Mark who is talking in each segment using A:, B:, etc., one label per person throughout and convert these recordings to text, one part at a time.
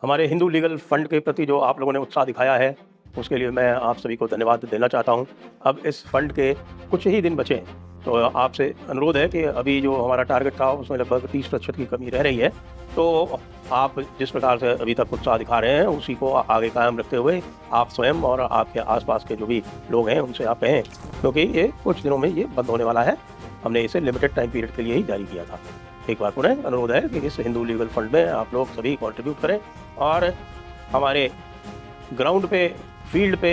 A: हमारे Hindu legal fund के प्रति जो आप लोगों ने उत्साह दिखाया है, उसके लिए मैं आप सभी को धन्यवाद देना चाहता हूं। अब इस फंड के कुछ ही दिन बचे हैं, तो आपसे अनुरोध है कि अभी जो हमारा टारगेट था उसमें लगभग 30% की कमी रह रही है। तो आप जिस प्रकार से अभी तक उत्साह दिखा रहे हैं, उसी को आगे कायम रखते हुए आप स्वयं और आपके आस-पास के जो भी लोग हैं, उनसे आप कहें, क्योंकि ये कुछ दिनों में ये बंद होने वाला है। हमने इसे लिमिटेड टाइम पीरियड के लिए ही जारी किया था। एक बार पुनः अनुरोध है कि इस हिंदू लीगल फंड में आप लोग सभी कंट्रीब्यूट करें और हमारे ग्राउंड पे, फील्ड पे,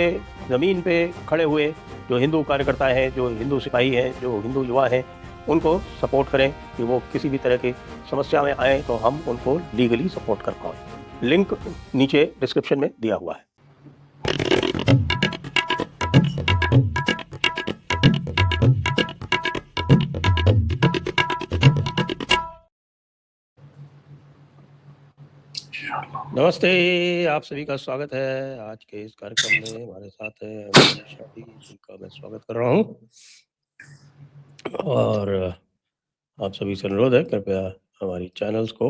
A: ज़मीन पे खड़े हुए जो हिंदू कार्यकर्ता हैं, जो हिंदू सिपाही हैं, जो हिंदू युवा हैं, उनको सपोर्ट करें कि वो किसी भी तरह की समस्या में आएँ तो हम उनको लीगली सपोर्ट कर पाएँ। लिंक नीचे डिस्क्रिप्शन में दिया हुआ है। नमस्ते, आप सभी का स्वागत है आज के इस कार्यक्रम में। हमारे साथ है अमन शाही, जिनका मैं स्वागत कर रहा हूँ। और आप सभी से अनुरोध है, कृपया हमारी चैनल्स को,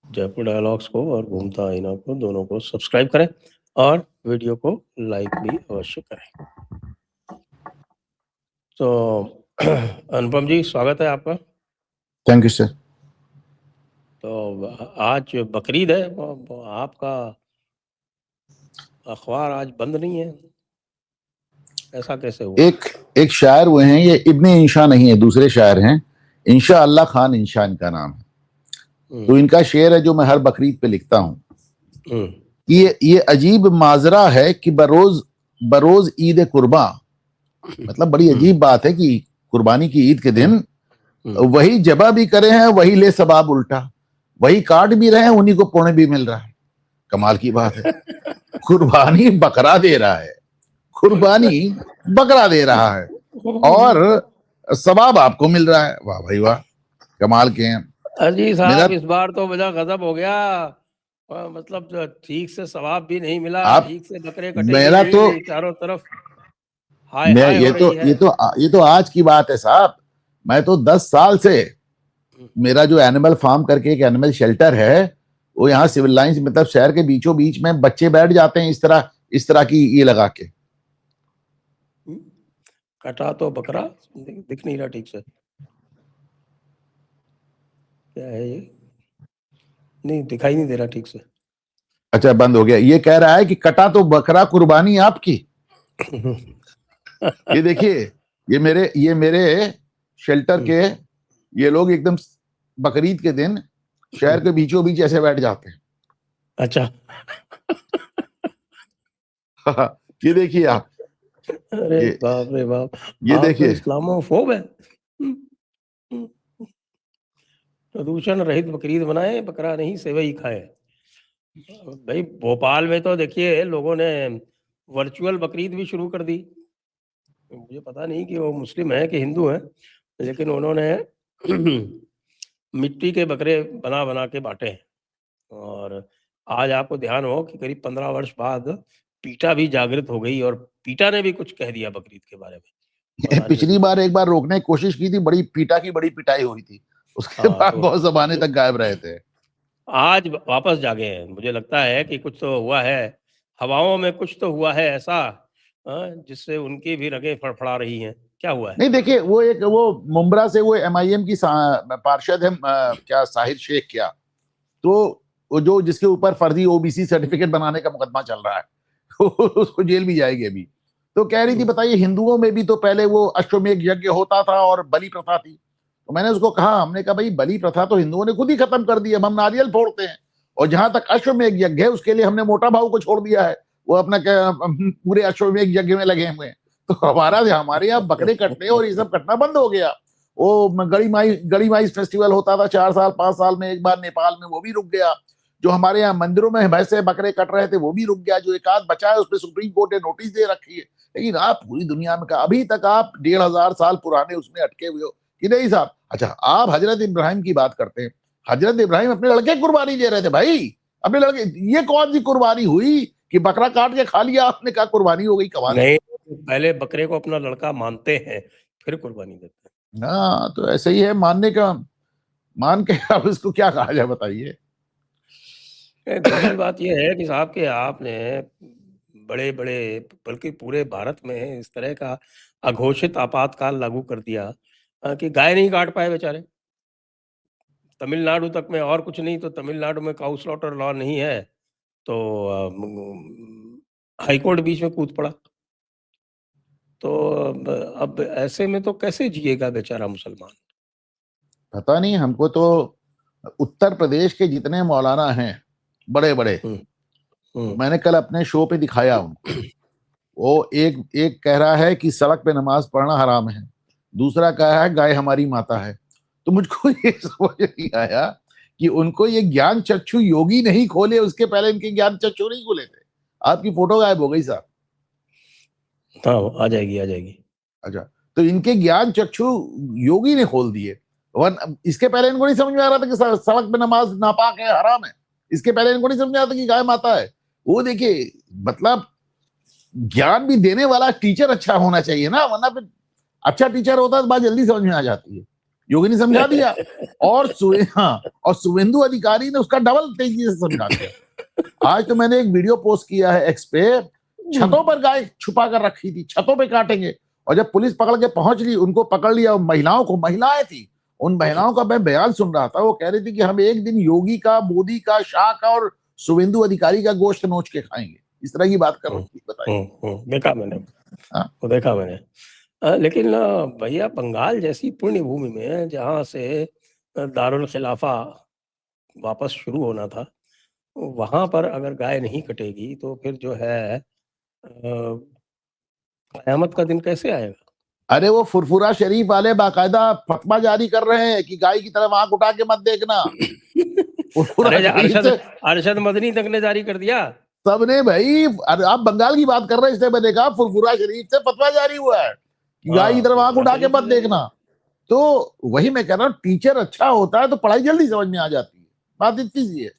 A: जयपुर डायलॉग्स को और घूमता आईना को, दोनों को सब्सक्राइब करें और वीडियो को लाइक भी अवश्य करें। तो अनुपम जी, स्वागत है आपका।
B: Thank you sir.
A: तो आज बकरीद है, आपका अखबार आज बंद नहीं है, ऐसा कैसे हुआ?
B: एक शायर हुए हैं, ये इब्ने इंशा नहीं है, दूसरे शायर हैं। इंशा अल्लाह खान इंशा इनका नाम है। तो इनका शेर है जो मैं हर बकरीद पे लिखता हूँ। ये अजीब माजरा है कि बरोज बरोज ईद कुर्बा, मतलब बड़ी अजीब बात है कि कुर्बानी की ईद के दिन वही जबा भी करे हैं, वही ले सबाब उल्टा, वही काट भी रहे हैं, उन्हीं को पुण्य भी मिल रहा है। कमाल की बात है। कुर्बानी बकरा दे रहा है, कुर्बानी बकरा दे रहा है और सवाब आपको मिल रहा है। वाह भाई वाह, कमाल के हैं।
A: अजी साहब, इस बार तो बड़ा गजब हो गया। मतलब ठीक से सवाब भी नहीं मिला, ठीक से बकरे कटे
B: मेरा
A: भी
B: तो
A: नहीं, चारों तरफ हाय हाय हो रही है।
B: ये तो आज की बात है साहब। मैं तो 10 साल से, मेरा जो एनिमल फार्म करके एक एनिमल शेल्टर है, वो यहाँ सिविल लाइंस, मतलब शहर के बीचों बीच में बच्चे बैठ जाते हैं इस तरह की ये लगा के।
A: कटा तो बकरा दिख नहीं रहा ठीक से, क्या है ये? नहीं दिखाई नहीं दे रहा ठीक से।
B: अच्छा, बंद हो गया। ये कह रहा है कि कटा तो बकरा, कुर्बानी आपकी। ये देखिए, ये मेरे शेल्टर के ये लोग एकदम बकरीद के दिन शहर के बीचों बीच ऐसे बैठ जाते हैं।
A: अच्छा।
B: ये देखिए आप।
A: अरे बाप रे बाप,
B: ये
A: आप तो
B: देखिए,
A: इस्लामोफोब है। प्रदूषण रहित बकरीद बनाए, बकरा नहीं सेवई खाए। भाई भोपाल में तो देखिए लोगों ने वर्चुअल बकरीद भी शुरू कर दी। मुझे पता नहीं कि वो मुस्लिम है कि हिंदू है, लेकिन उन्होंने मिट्टी के बकरे बना बना के बांटे हैं। और आज आपको ध्यान हो कि करीब 15 वर्ष बाद पीटा भी जागृत हो गई और पीटा ने भी कुछ कह दिया बकरीद के बारे में।
B: पिछली बार एक बार रोकने की कोशिश की थी, बड़ी पिटाई हुई थी, उसके बाद
A: तो
B: बहुत जमाने तक गायब रहे थे।
A: आज वापस जागे हैं। मुझे लगता है कि कुछ तो हुआ है, हवाओं में कुछ तो हुआ है ऐसा, जिससे उनकी भी रगें फड़फड़ा रही हैं। क्या हुआ है?
B: नहीं देखिए, वो मुंब्रा से वो एमआईएम की पार्षद है, क्या साहिर शेख, क्या तो वो जो जिसके ऊपर फर्जी ओबीसी सर्टिफिकेट बनाने का मुकदमा चल रहा है उसको जेल भी जाएगी अभी। तो कह रही थी, बताइए हिंदुओं में भी तो पहले वो अश्वमेध यज्ञ होता था और बलि प्रथा थी। तो मैंने उसको कहा, हमने कहा भाई बलि प्रथा तो हिंदुओं ने खुद ही खत्म कर दी, अब हम नारियल फोड़ते हैं। और जहां तक अश्वमेध यज्ञ है, उसके लिए हमने मोटा भाऊ को छोड़ दिया है, वो अपना पूरे अश्वमेध यज्ञ में लगे हुए हैं। तो हमारे यहाँ बकरे कटने और ये सब कटना बंद हो गया। वो गड़ी माई फेस्टिवल होता था 4 साल 5 साल में एक बार नेपाल में, वो भी रुक गया। जो हमारे यहाँ मंदिरों में भैंसे बकरे कट रहे थे, वो भी रुक गया। जो एक आध बचा है, उस पर सुप्रीम कोर्ट ने नोटिस दे रखी है। लेकिन आप पूरी दुनिया में अभी तक आप 1500 साल पुराने उसमें अटके हुए हो कि नहीं साहब। अच्छा, आप हजरत इब्राहिम की बात करते हैं। हजरत इब्राहिम अपने लड़के कुर्बानी दे रहे थे भाई, अपने लड़के। ये कौन सी कुर्बानी हुई कि बकरा काट के खा लिया आपने, कहा कुर्बानी हो गई? कमाल
A: नहीं, पहले बकरे को अपना लड़का मानते हैं, फिर कुर्बानी देते हैं।
B: हाँ, तो ऐसे ही है, मानने का, मान के अब इसको क्या कहा जाए बताइए।
A: दूसरी बात ये है कि साहब कि आपने बड़े बड़े बल्कि पूरे भारत में इस तरह का अघोषित आपातकाल लागू कर दिया कि गाय नहीं काट पाए बेचारे। तमिलनाडु तक में, और कुछ नहीं तो तमिलनाडु में काऊ स्लॉटर लॉ नहीं है, तो हाई कोर्ट बीच में कूद पड़ा। तो अब ऐसे में तो कैसे जिएगा बेचारा मुसलमान?
B: पता नहीं, हमको तो उत्तर प्रदेश के जितने मौलाना हैं बड़े बड़े, मैंने कल अपने शो पे दिखाया उनको। वो एक एक कह रहा है कि सड़क पे नमाज पढ़ना हराम है, दूसरा कह रहा है गाय हमारी माता है। तो मुझको ये समझ नहीं आया कि उनको ये ज्ञान चक्षु योगी नहीं खोले, उसके पहले इनके ज्ञान चक्षु नहीं खोले थे। आपकी फोटो गायब हो गई साहब।
A: हाँ, आ जाएगी, आ जाएगी।
B: अच्छा, तो इनके ज्ञान चक्षु योगी ने खोल दिए। इसके पहले इनको नहीं समझ में आ रहा था कि सड़क पे नमाज नापाक है, हराम है। इसके पहले इनको नहीं समझ में आ रहा था कि गाय माता है। वो देखिए, मतलब ज्ञान भी देने वाला टीचर अच्छा होना चाहिए ना, वरना फिर अच्छा टीचर होता तो बात जल्दी समझ में आ जाती है। योगी ने समझा दिया और शुभेंदु अधिकारी ने उसका डबल तेजी से समझा दिया। आज तो मैंने एक वीडियो पोस्ट किया है एक्स पे, छतों पर गाय छुपा कर रखी थी, छतों पे काटेंगे, और जब पुलिस पकड़ के पहुंच ली, उनको पकड़ लिया, महिलाएं थी, उन महिलाओं का मैं बयान सुन रहा था। वो कह रही थी कि हम एक दिन योगी का, मोदी का, शाह का और शुभेंदु अधिकारी का गोश्त नोच के खाएंगे। इस तरह की बात कर रही थी, बताइए।
A: देखा मैंने,
B: हाँ?
A: वो देखा मैंने। लेकिन भैया, बंगाल जैसी पुण्य भूमि में जहाँ से दारुल खिलाफा वापस शुरू होना था, वहां पर अगर गाय नहीं कटेगी तो फिर जो है कयामत का दिन कैसे आएगा?
B: अरे वो फुरफुरा शरीफ वाले बाकायदा फतवा जारी कर रहे हैं कि गाय की तरफ आंख उठा के मत देखना। फुरफुरा
A: अरे
B: शरीफ
A: अरशद
B: से
A: अरशद मदनी तक ने जारी कर दिया।
B: सबने भाई, अरे आप बंगाल की बात कर रहे हैं, इसलिए मैंने कहा फुरफुरा शरीफ से फतवा जारी हुआ है कि गाय की तरफ आंख उठा के मत देखना। तो वही मैं कह रहा हूँ, टीचर अच्छा होता है तो पढ़ाई जल्दी समझ में आ जाती है, बात इतनी सी है।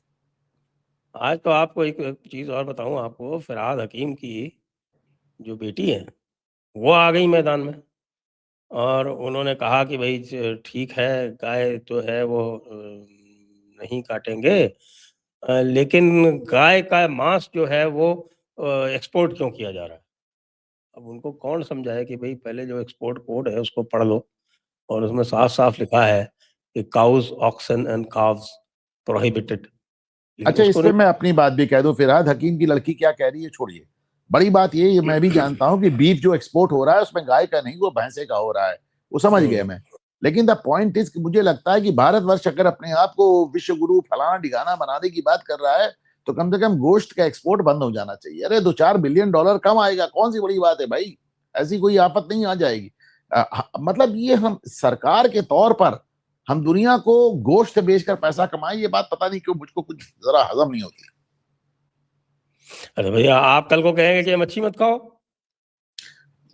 A: आज तो आपको एक चीज और बताऊं, आपको फरहाद हकीम की जो बेटी है वो आ गई मैदान में, और उन्होंने कहा कि भाई ठीक है, गाय तो है वो नहीं काटेंगे, लेकिन गाय का मांस जो है वो एक्सपोर्ट क्यों किया जा रहा है? अब उनको कौन समझाए कि भाई पहले जो एक्सपोर्ट कोड है उसको पढ़ लो, और उसमें साफ साफ लिखा है कि cows, oxen and calves prohibited, लेकिन
B: अच्छा, इस
A: उसको
B: पे
A: नहीं।
B: मैं अपनी बात भी कह दूं, फिरहाद हकीम की लड़की क्या कह रही है छोड़िए, बड़ी बात ये मैं भी जानता हूं कि बीफ जो एक्सपोर्ट हो रहा है उसमें गाय का नहीं, वो भैंसे का हो रहा है, वो समझ गया मैं। लेकिन द पॉइंट इज कि मुझे लगता है कि भारतवर्ष अगर अपने आप को विश्व गुरु फलाना ढिगाना बनाने की बात कर रहा है, तो कम से कम गोश्त का एक्सपोर्ट बंद हो जाना चाहिए। अरे $2-4 बिलियन कम आएगा, कौन सी बड़ी बात है भाई, ऐसी कोई आफत नहीं आ जाएगी। मतलब ये हम सरकार के तौर पर हम दुनिया को गोश्त बेचकर पैसा कमाएं, ये बात पता नहीं क्यों मुझको कुछ जरा हजम नहीं होती।
A: अरे भैया, आप कल को कहेंगे कि मच्छी मत खाओ,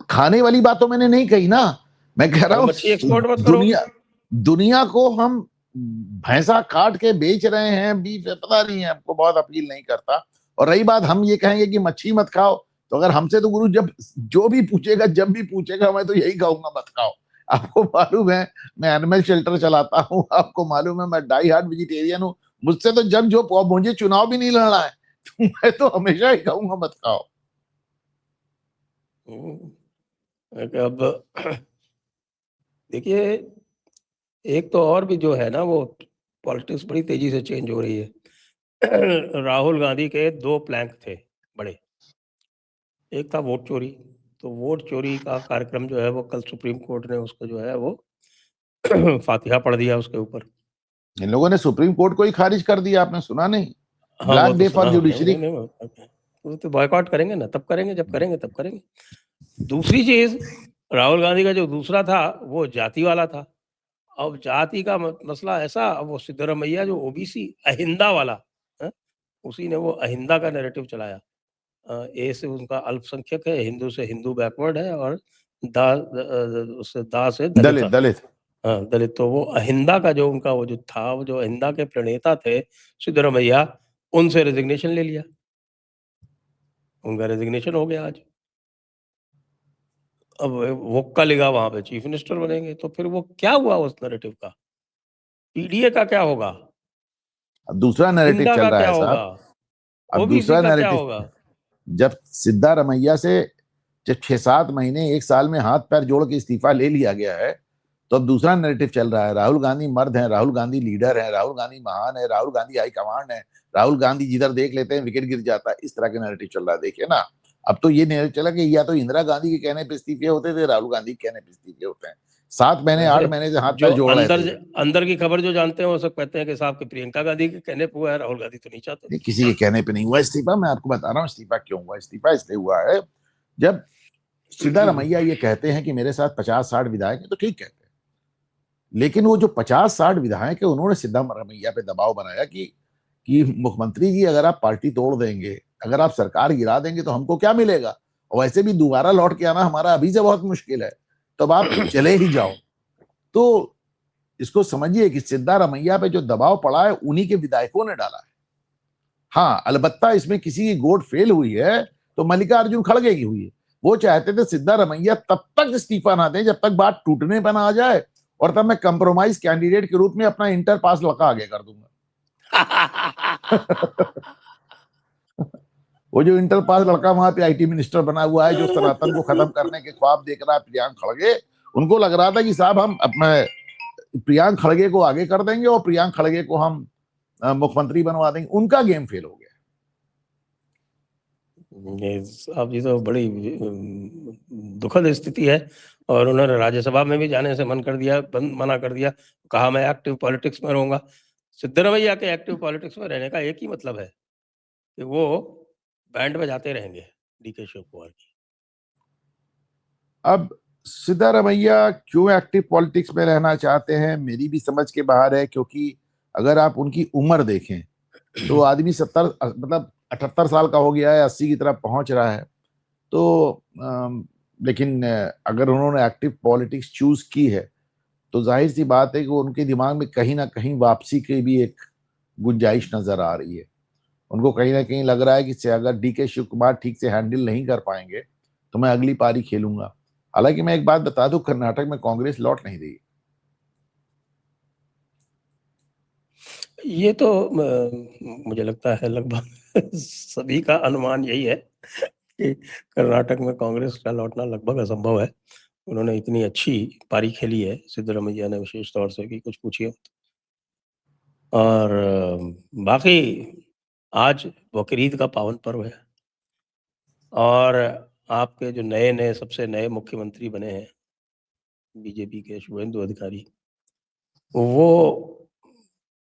B: खाने वाली बात तो मैंने नहीं कही ना, मैं कह रहा
A: और
B: हूं
A: मच्छी एक्सपोर्ट मत करो।
B: दुनिया को हम भैंसा काट के बेच रहे हैं, बीफ पता नहीं है, हमको बहुत अपील नहीं करता। और रही बात हम ये कहेंगे कि मच्छी मत खाओ, तो अगर हमसे तो गुरु जब जो भी पूछेगा, जब भी पूछेगा, मैं तो यही कहूंगा मत खाओ। आपको मालूम है मैं एनिमल शेल्टर चलाता हूँ, आपको मालूम है मैं डाई हार्ड वेजिटेरियन हूँ, मुझसे तो जब जो मुझे चुनाव भी नहीं लड़ना है, तो मैं तो हमेशा ही कहूंगा मत खाओ।
A: अब देखिए, एक तो और भी जो है ना, वो पॉलिटिक्स बड़ी तेजी से चेंज हो रही है। राहुल गांधी के 2 प्लैंक थे बड़े। एक था वोट चोरी, तो वोट चोरी का कार्यक्रम जो है वो कल सुप्रीम कोर्ट ने उसको जो है वो फातिहा पढ़ दिया उसके ऊपर।
B: इन लोगों ने सुप्रीम कोर्ट को ही खारिज कर दिया, आपने सुना नहीं?
A: हाँ, वो
B: ब्लैक
A: तो
B: डे
A: सुना
B: फॉर
A: हमने।
B: जुडिशरी।
A: नहीं, वो तो बॉयकॉट करेंगे ना, तब करेंगे, जब करेंगे तब करेंगे। दूसरी चीज, राहुल गांधी का जो दूसरा था वो जाति वाला था। अब जाति का मसला ऐसा, अब वो सिद्धरमैया जो ओबीसी अहिंदा वाला है, उसी ने वो अहिंदा का नैरेटिव चलाया। ए से उनका अल्पसंख्यक है, हिंदू से हिंदू बैकवर्ड है, और दा से दलित
B: दलित
A: है।
B: दलित।
A: हाँ, दलित। तो वो अहिंदा का जो उनका वो जो था, वो जो अहिंदा के प्रणेता थे सिद्धरमैया, उनसे रेजिग्नेशन ले लिया। उनका रेजिग्नेशन हो गया आज। अब वोक्का लिगा वहां पे चीफ मिनिस्टर बनेंगे, तो फिर वो क्या हुआ उस नैरेटिव का? पीडीए का क्या होगा?
B: अब दूसरा नैरेटिव
A: अहिंदा
B: चल
A: का
B: रहा
A: क्या
B: है
A: होगा?
B: साहब, अब
A: ओबीसी
B: दूसरा
A: का क्या
B: नैरेटिव,
A: होगा?
B: जब सिद्धारमैया से जब 6-7 महीने 1 साल में हाथ पैर जोड़ के इस्तीफा ले लिया गया है, तो अब दूसरा नैरेटिव चल रहा है, राहुल गांधी मर्द है, राहुल गांधी लीडर है, राहुल गांधी महान है, राहुल गांधी हाई कमांड है, राहुल गांधी जिधर देख लेते हैं विकेट गिर जाता है, इस तरह के नैरेटिव चल रहा है। देखिए ना, अब तो ये नैरेटिव चला कि या तो इंदिरा गांधी के कहने पे इस्तीफे होते थे, राहुल गांधी के कहने पे इस्तीफे होते हैं। 7 महीने
A: वैसे
B: 8 महीने से हाथ
A: जो
B: पैर जोड़ रहे थे।
A: अंदर की खबर जो जानते हैं वो सब कहते हैं कि साहब कि प्रियंका गांधी के कहने पे हुआ है, राहुल गांधी तो नहीं चाहते
B: नहीं,
A: थे।
B: किसी के कहने पे नहीं हुआ इस्तीफा। मैं आपको बता रहा हूँ इस्तीफा क्यों हुआ। इस्तीफा इसलिए हुआ है, जब सिद्धारमैया ये कहते हैं कि मेरे साथ 50-60 विधायक हैं, तो ठीक कहते हैं, लेकिन वो जो 50-60 विधायक है, उन्होंने सिद्धारमैया पे दबाव बनाया कि मुख्यमंत्री जी, अगर आप पार्टी तोड़ देंगे, अगर आप सरकार गिरा देंगे, तो हमको क्या मिलेगा, और वैसे भी दोबारा लौट के आना हमारा अभी से बहुत मुश्किल है, तब आप चले ही जाओ। तो इसको समझिए कि सिद्धारमैया पे जो दबाव पड़ा है, उन्हीं के विधायकों ने डाला है। हाँ, अलबत्ता इसमें किसी की गोड फेल हुई है तो मल्लिकार्जुन खड़गे की हुई है। वो चाहते थे सिद्धारमैया तब तक इस्तीफा ना दें जब तक बात टूटने पर ना आ जाए, और तब मैं कंप्रोमाइज कैंडिडेट के रूप में अपना इंटर पास लड़का आगे कर दूंगा। वो जो इंटर पास लड़का वहां पे आईटी मिनिस्टर बना हुआ है, जो सनातन को खत्म करने के ख्वाब देख रहा है, प्रियांक खड़गे, उनको लग रहा था कि साहब हम अपने प्रियांक खड़गे को आगे कर देंगे और प्रियांक खड़गे को हम मुख्यमंत्री बनवा देंगे। उनका गेम फेल हो गया।
A: अब ये तो बड़ी दुखद स्थिति है, और उन्होंने राज्यसभा में भी जाने से मना कर दिया, कहा मैं एक्टिव पॉलिटिक्स में रहूंगा। सिद्धरमैया के एक्टिव पॉलिटिक्स में रहने का एक ही मतलब है कि वो बैंड बजाते रहेंगे डीके शिव कुमार की।
B: अब सिद्धारमैया क्यों एक्टिव पॉलिटिक्स में रहना चाहते हैं, मेरी भी समझ के बाहर है, क्योंकि अगर आप उनकी उम्र देखें तो आदमी 78 साल का हो गया है, 80 की तरफ पहुंच रहा है। तो लेकिन अगर उन्होंने एक्टिव पॉलिटिक्स चूज की है, तो जाहिर सी बात है कि उनके दिमाग में कहीं ना कहीं वापसी की भी एक गुंजाइश नजर आ रही है। उनको कहीं ना कहीं लग रहा है कि अगर डीके शिव कुमार ठीक से हैंडल नहीं कर पाएंगे तो मैं अगली पारी खेलूंगा। हालांकि मैं एक बात बता दूं, कर्नाटक में कांग्रेस लौट नहीं रही।
A: ये तो मुझे लगता है लगभग सभी का अनुमान यही है कि कर्नाटक में कांग्रेस का लौटना लगभग असंभव है। उन्होंने इतनी अच्छी पारी खेली है सिद्धरमैया ने, विशेष तौर से, कि कुछ पूछिए। और बाकी आज बकरीद का पावन पर्व है, और आपके जो नए सबसे नए मुख्यमंत्री बने हैं बीजेपी के, शुभेंदु अधिकारी, वो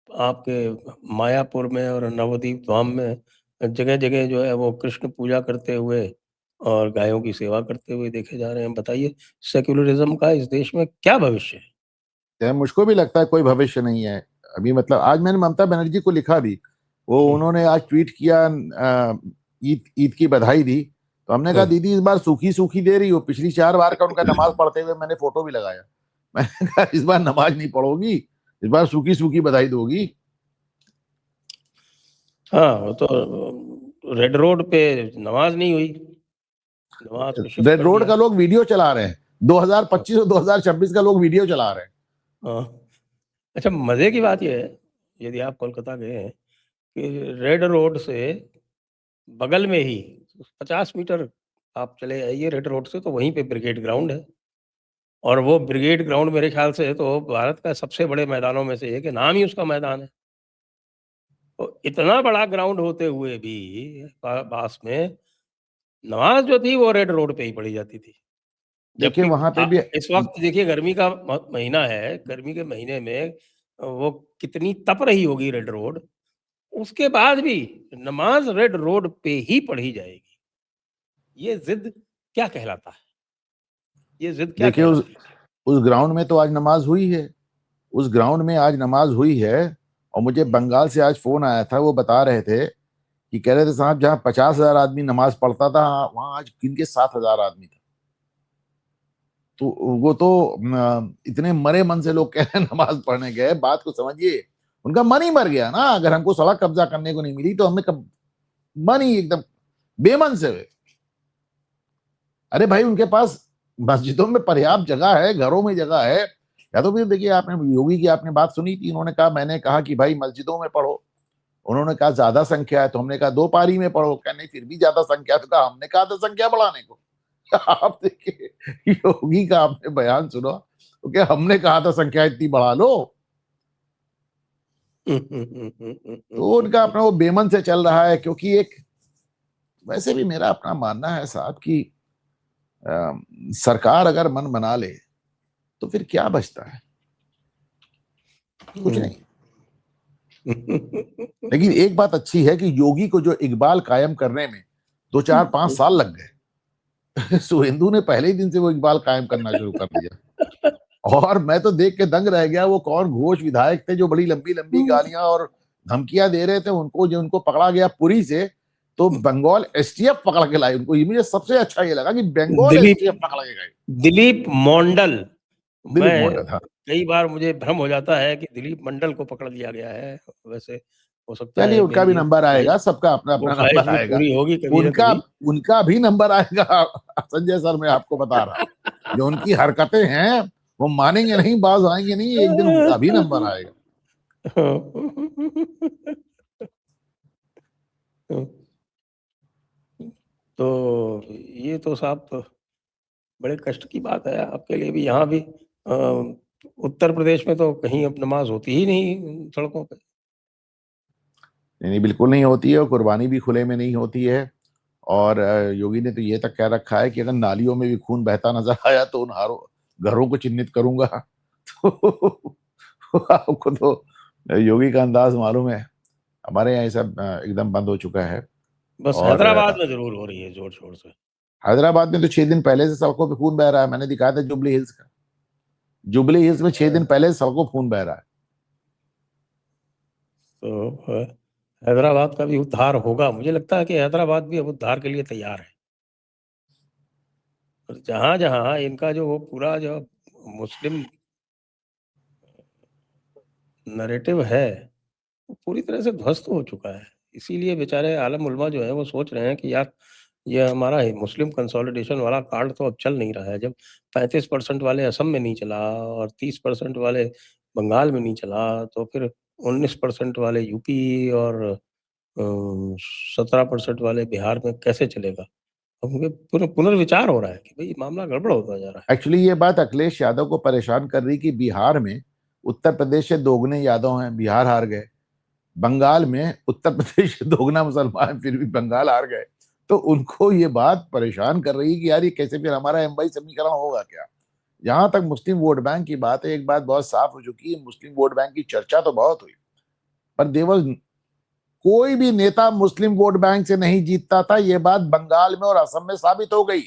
A: आपके मायापुर में और नवद्वीप धाम में जगह जगह जो है वो कृष्ण पूजा करते हुए और गायों की सेवा करते हुए देखे जा रहे हैं। बताइए, सेक्युलरिज्म का इस देश में क्या भविष्य है?
B: मुझको भी लगता है कोई भविष्य नहीं है अभी। मतलब आज मैंने ममता बनर्जी को लिखा भी, वो उन्होंने आज ट्वीट किया, ईद की बधाई दी, तो हमने कहा दीदी इस बार सूखी सूखी दे रही हो, पिछली 4 बार का उनका नमाज पढ़ते हुए मैंने फोटो भी लगाया। मैंने कहा इस बार नमाज नहीं पढ़ोगी, इस बार सूखी सूखी बधाई दोगी।
A: हाँ, वो तो रेड रोड पे नमाज नहीं हुई, नमाज को शिफ्ट
B: रेड
A: कर
B: रोड
A: दिया।
B: का लोग वीडियो चला रहे हैं, 2025 और 2026 का लोग वीडियो चला रहे हैं।
A: हाँ। अच्छा, मजे की बात यह है, यदि आप कोलकाता गए हैं, कि रेड रोड से बगल में ही 50 मीटर आप चले आइए रेड रोड से, तो वहीं पे ब्रिगेड ग्राउंड है। और वो ब्रिगेड ग्राउंड मेरे ख्याल से तो भारत का सबसे बड़े मैदानों में से एक है, नाम ही उसका मैदान है। तो इतना बड़ा ग्राउंड होते हुए भी पास में नमाज जो थी वो रेड रोड पे ही पढ़ी जाती थी।
B: देखिए
A: जबकि
B: वहां पे भी
A: इस वक्त देखिए गर्मी का महीना है, गर्मी के महीने में वो कितनी तप रही होगी रेड रोड, उसके बाद भी नमाज रेड रोड पे ही पढ़ी जाएगी। ये जिद क्या कहलाता है? ये जिद क्या
B: देखिए
A: कहलाती है?
B: उस ग्राउंड में तो आज नमाज हुई है, उस ग्राउंड में आज नमाज हुई है। और मुझे बंगाल से आज फोन आया था, वो बता रहे थे कि कह रहे थे साहब जहाँ 50,000 आदमी नमाज पढ़ता था, वहां आज गिन के 7,000 आदमी था। तो वो तो इतने मरे मन से लोग कह रहे हैं नमाज पढ़ने गए। बात को समझिए, उनका मन ही मर गया ना। अगर हमको सड़क कब्जा करने को नहीं मिली तो हमें कब मन ही एकदम बेमन से हुए। अरे भाई, उनके पास मस्जिदों में पर्याप्त जगह है, घरों में जगह है। या तो फिर देखिए, आपने योगी की आपने बात सुनी थी, उन्होंने कहा, मैंने कहा कि भाई मस्जिदों में पढ़ो, उन्होंने कहा ज्यादा संख्या है, तो हमने कहा 2 पारी में पढ़ो। क्या नहीं, फिर भी ज्यादा संख्या, तो कहा हमने कहा था संख्या बढ़ाने को। आप देखिए योगी का आपने बयान सुना, तो क्या हमने कहा था संख्या इतनी बढ़ा लो। तो उनका अपना वो बेमन से चल रहा है, क्योंकि एक वैसे भी मेरा अपना मानना है साहब कि सरकार अगर मन बना ले तो फिर क्या बचता है, कुछ नहीं। लेकिन एक बात अच्छी है कि योगी को जो इकबाल कायम करने में 2-4-5 साल लग गए, सुहेंदु ने पहले ही दिन से वो इकबाल कायम करना शुरू कर दिया। और मैं तो देख के दंग रह गया, वो कौन घोष विधायक थे जो बड़ी लंबी लंबी गालियां और धमकियां दे रहे थे उनको, जो उनको पकड़ा गया पुरी से, तो बंगाल एसटीएफ पकड़ के लाई उनको। ये मुझे सबसे अच्छा ये लगा कि बंगाल एसटीएफ पकड़ के गए।
A: दिलीप मंडल।
B: दिलीप मंडल, हाँ।
A: कई बार मुझे भ्रम हो जाता है कि दिलीप मंडल को पकड़ लिया गया है। वैसे हो सकता
B: चलिए
A: है
B: उनका भी
A: मेरी
B: नंबर आएगा, सबका अपना
A: वो
B: अपना
A: ख्वाहिश
B: नंबर
A: भी
B: आएगा।
A: पूरी होगी कभी ना
B: उनका
A: कभी।
B: उनका भी नंबर आएगा संजय सर, मैं आपको बता रहा हूँ। जो उनकी हरकतें हैं वो मानेंगे नहीं, बाज आएंगे नहीं, एक दिन उनका भी नंबर आएगा।
A: तो ये तो साहब बड़े कष्ट की बात है आपके लिए भी। यहाँ भी उत्तर प्रदेश में तो कहीं अब नमाज होती ही नहीं सड़कों पे।
B: नहीं, बिल्कुल नहीं होती है, और कुर्बानी भी खुले में नहीं होती है। और योगी ने तो ये तक कह रखा है कि अगर नालियों में भी खून बहता नजर आया तो उन घरों को चिन्हित करूंगा। तो आपको तो योगी का अंदाज मालूम है। हमारे यहाँ ये सब एकदम बंद हो चुका है।
A: बस
B: और
A: हैदराबाद में जरूर हो रही है जोर शोर से।
B: हैदराबाद में तो 6 दिन पहले से सड़कों पे खून बह रहा है। मैंने दिखाया था जुबली हिल्स का। जुबली हिल्स में 6 दिन पहले से सड़कों पे खून बह रहा है।
A: तो हैदराबाद का भी उद्धार होगा। मुझे लगता है कि हैदराबाद भी अब उद्धार के लिए तैयार है। और जहां जहां इनका जो वो पूरा जो मुस्लिम नैरेटिव है वो पूरी तरह से ध्वस्त हो चुका है। इसीलिए बेचारे आलम उलमा जो है वो सोच रहे हैं कि यार ये हमारा मुस्लिम कंसोलिडेशन वाला कार्ड तो अब चल नहीं रहा है। जब 35% वाले असम में नहीं चला और 30% वाले बंगाल में नहीं चला, तो फिर 19% वाले यूपी और 17% वाले बिहार में कैसे चलेगा। अब उनके पुनर्विचार हो रहा है कि भाई मामला गड़बड़ होता जा रहा
B: एक्चुअली ये बात अखिलेश यादव को परेशान कर रही कि बिहार में उत्तर प्रदेश से दोगुने यादव हैं, बिहार हार गए। बंगाल में उत्तर प्रदेश से दोगुना मुसलमान, फिर भी बंगाल हार गए। तो उनको ये बात परेशान कर रही है कि यार ये कैसे फिर हमारा एमवाई समीकरण होगा क्या। जहां तक मुस्लिम वोट बैंक की बात है, एक बात बहुत साफ हो चुकी है, मुस्लिम वोट बैंक की चर्चा तो बहुत हुई, पर देवल कोई भी नेता मुस्लिम वोट बैंक से नहीं जीतता था। ये बात बंगाल में और असम में साबित हो गई।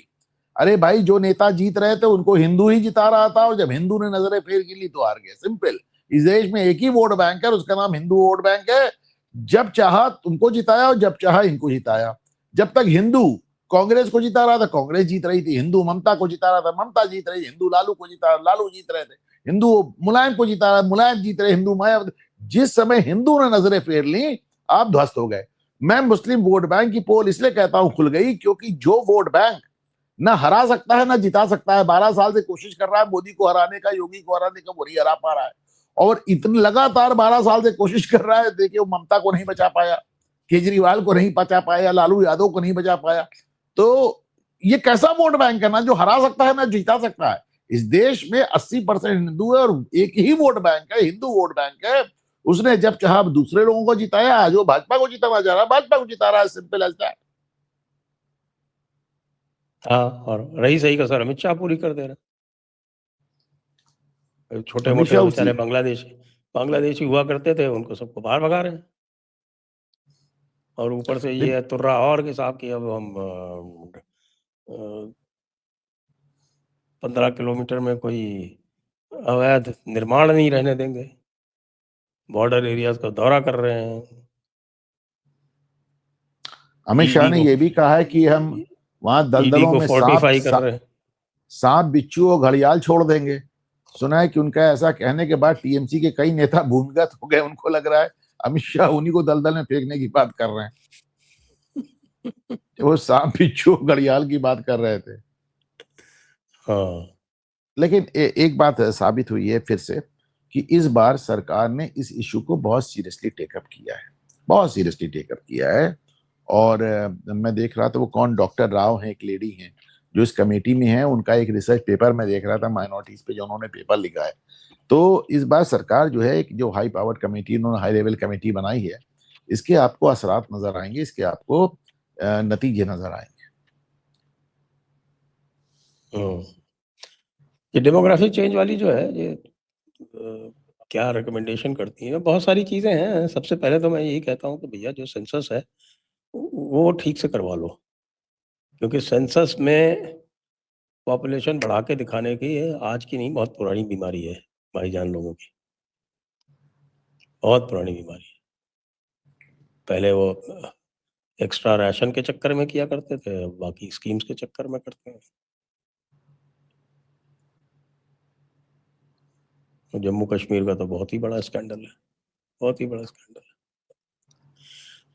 B: अरे भाई, जो नेता जीत रहे थे उनको हिंदू ही जिता रहा था, और जब हिंदू ने नजरें फेर की ली तो हार गए। सिंपल। इस देश में एक ही वोट बैंक है, उसका नाम हिंदू वोट बैंक है। जब चाहा तुमको जिताया और जब चाहा इनको जिताया। जब तक हिंदू कांग्रेस को जिता रहा था, कांग्रेस जीत रही थी। हिंदू ममता को जिता रहा था, ममता जीत रही थी। हिंदू लालू को जिता, लालू जीत रहे थे। हिंदू मुलायम को जिता रहा, मुलायम जीत रहे। हिंदू मायावती। जिस समय हिंदू ने नजरें फेर ली, आप ध्वस्त हो गए। मैं मुस्लिम वोट बैंक की पोल इसलिए कहता हूं खुल गई, क्योंकि जो वोट बैंक ना हरा सकता है ना जिता सकता है, 12 साल से कोशिश कर रहा है मोदी को हराने का, योगी को हराने का, वो नहीं हरा पा रहा है। और इतनी लगातार 12 साल से कोशिश कर रहा है। देखिए, वो ममता को नहीं बचा पाया, केजरीवाल को नहीं बचा पाया, लालू यादव को नहीं बचा पाया। तो ये कैसा वोट बैंक है, ना जो हरा सकता है ना जिता सकता है। इस देश में 80% हिंदू है और एक ही वोट बैंक है, हिंदू वोट बैंक है। उसने जब चाहा दूसरे लोगों को जिताया। आज वो भाजपा को जिताना चाह रहा है, भाजपा को जिता रहा है। Simple as that.
A: हाँ, और रही सही कसर अमित शाह पूरी कर दे रहे। छोटे
B: अमित
A: मोटे
B: शाह
A: बेचारे
B: उसी
A: बांग्लादेशी हुआ करते थे, उनको सबको बाहर भगा रहे हैं। और ऊपर से ये तुर्रा और के साहब की अब हम 15 किलोमीटर में कोई अवैध निर्माण नहीं रहने देंगे। बॉर्डर एरियाज का दौरा कर रहे हैं।
B: अमित शाह
A: ईडी
B: ने
A: को
B: यह भी कहा है कि हम वहां
A: ईडी
B: दलदलों
A: को
B: में
A: फोर्टिफाई कर रहे हैं।
B: सांप बिच्छू और घड़ियाल छोड़ देंगे। सुना है कि उनका ऐसा कहने के बाद टीएमसी के कई नेता भूमिगत हो गए। उनको लग रहा है अमित शाह उन्हीं को दलदल में फेंकने की बात कर रहे हैं। वो सांप बिच्छू घड़ियाल की बात कर रहे थे।
A: हाँ।
B: लेकिन एक बात साबित हुई है फिर से कि इस बार सरकार ने इस इशू को बहुत सीरियसली टेकअप किया है। बहुत सीरियसली टेकअप किया है। और मैं देख रहा था वो कौन डॉक्टर राव है, एक लेडी हैं जो इस कमेटी में है, उनका एक रिसर्च पेपर मैं देख रहा था माइनॉरिटीज पे जो उन्होंने पेपर लिखा है। तो इस बार सरकार जो है, एक जो हाई पावर्ड कमेटी उन्होंने हाई लेवल कमेटी बनाई है, इसके आपको असरात नजर आएंगे, इसके आपको नतीजे नजर आएंगे।
A: ये डेमोग्राफिक चेंज वाली जो है ये क्या रिकमेंडेशन करती है? बहुत सारी चीज़ें हैं। सबसे पहले तो मैं यही कहता हूँ कि भैया जो सेंसस है वो ठीक से करवा लो, क्योंकि सेंसस में पॉपुलेशन बढ़ा के दिखाने की ये आज की नहीं, बहुत पुरानी बीमारी है भाईजान लोगों की, बहुत पुरानी बीमारी है। पहले वो एक्स्ट्रा राशन के चक्कर में किया करते थे, अब बाकी स्कीम्स के चक्कर में करते हैं। तो जम्मू कश्मीर का तो बहुत ही बड़ा स्कैंडल है, बहुत ही बड़ा स्कैंडल है।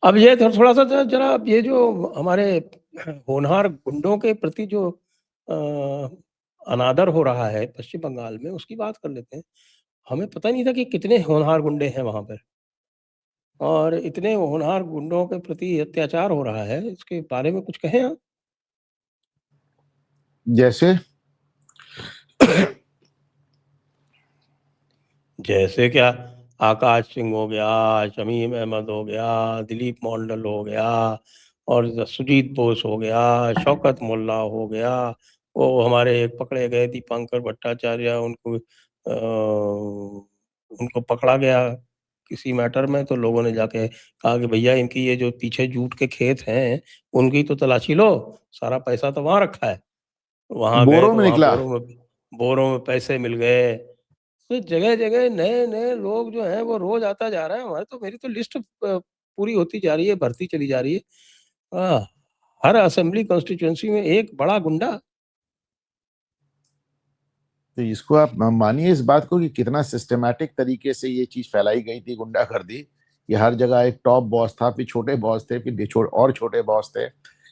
A: अब ये थोड़ा सा जरा अब ये जो हमारे होनहार गुंडों के प्रति जो अनादर हो रहा है पश्चिम बंगाल में, उसकी बात कर लेते हैं। हमें पता नहीं था कि कितने होनहार गुंडे हैं वहाँ पर, और इतने होनहार गुंडों के प्रति अत्याचार हो रहा है, इसके बारे में कुछ कहें आप?
B: जैसे
A: जैसे क्या, आकाश सिंह हो गया, शमीम अहमद हो गया, दिलीप मॉन्डल हो गया, और सुजीत बोस हो गया, शौकत मोल्ला हो गया, वो हमारे एक पकड़े गए दीपांकर भट्टाचार्य, उनको पकड़ा गया किसी मैटर में, तो लोगों ने जाके कहा कि भैया इनकी ये जो पीछे जूट के खेत हैं उनकी तो तलाशी लो, सारा पैसा तो वहां रखा है। वहां गए
B: बोरों
A: तो
B: में
A: वहां
B: निकला।
A: बोरों में पैसे मिल गए। तो जगह जगह नए नए लोग जो हैं वो रोज आता जा रहा है। हमारे तो मेरी तो लिस्ट पूरी होती जा रही है, भर्ती चली जा रही है। हाँ, हर असेंबली कॉन्स्टिट्यूंसी में एक बड़ा गुंडा।
B: तो इसको आप मानिए इस बात को कि कितना सिस्टमैटिक तरीके से ये चीज फैलाई गई थी गुंडागर्दी, कि हर जगह एक टॉप बॉस था, फिर छोटे बॉस थे, फिर और छोटे बॉस थे।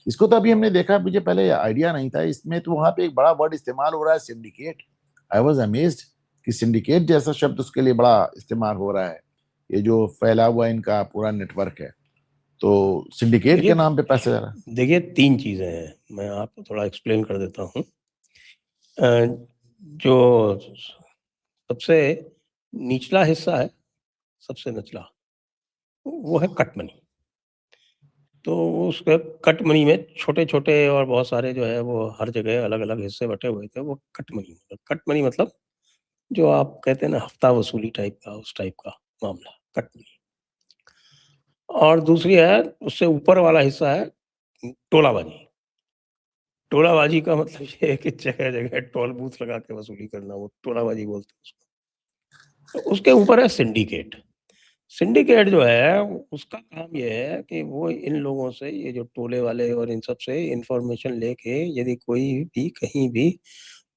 B: इसको तो अभी हमने देखा, मुझे पहले आइडिया नहीं था इसमें, तो वहां पे एक बड़ा वर्ड इस्तेमाल हो रहा है, सिंडिकेट। आई वॉज अमेज्ड कि सिंडिकेट जैसा शब्द उसके लिए बड़ा इस्तेमाल हो रहा है। ये जो फैला हुआ इनका पूरा नेटवर्क है, तो सिंडिकेट
A: देखिए
B: के नाम पे पैसे जा रहा है।
A: देखिए 3 चीज़ें हैं, मैं आपको थोड़ा एक्सप्लेन कर देता हूँ। जो सबसे निचला हिस्सा है, सबसे निचला, वो है कट मनी। तो उसके कट मनी में छोटे-छोटे और बहुत सारे जो है वो हर जगह अलग-अलग हिस्से बँटे हुए थे, वो कट मनी मतलब जो आप कहते हैं ना हफ्ता वसूली टाइप का, उस टाइप का मामला, कट मनी। और दूसरी है, उससे ऊपर वाला हिस्सा है टोलाबाजी। टोलाबाजी का मतलब ये है कि जगह-जगह टोल बूथ लगा के वसूली करना, वो टोलाबाजी बोलते हैं उसको। तो उसके ऊपर है सिंडिकेट। सिंडिकेट जो है उसका काम ये है कि वो इन लोगों से, ये जो टोले वाले और इन सब से इन्फॉर्मेशन लेके, यदि कोई भी कहीं भी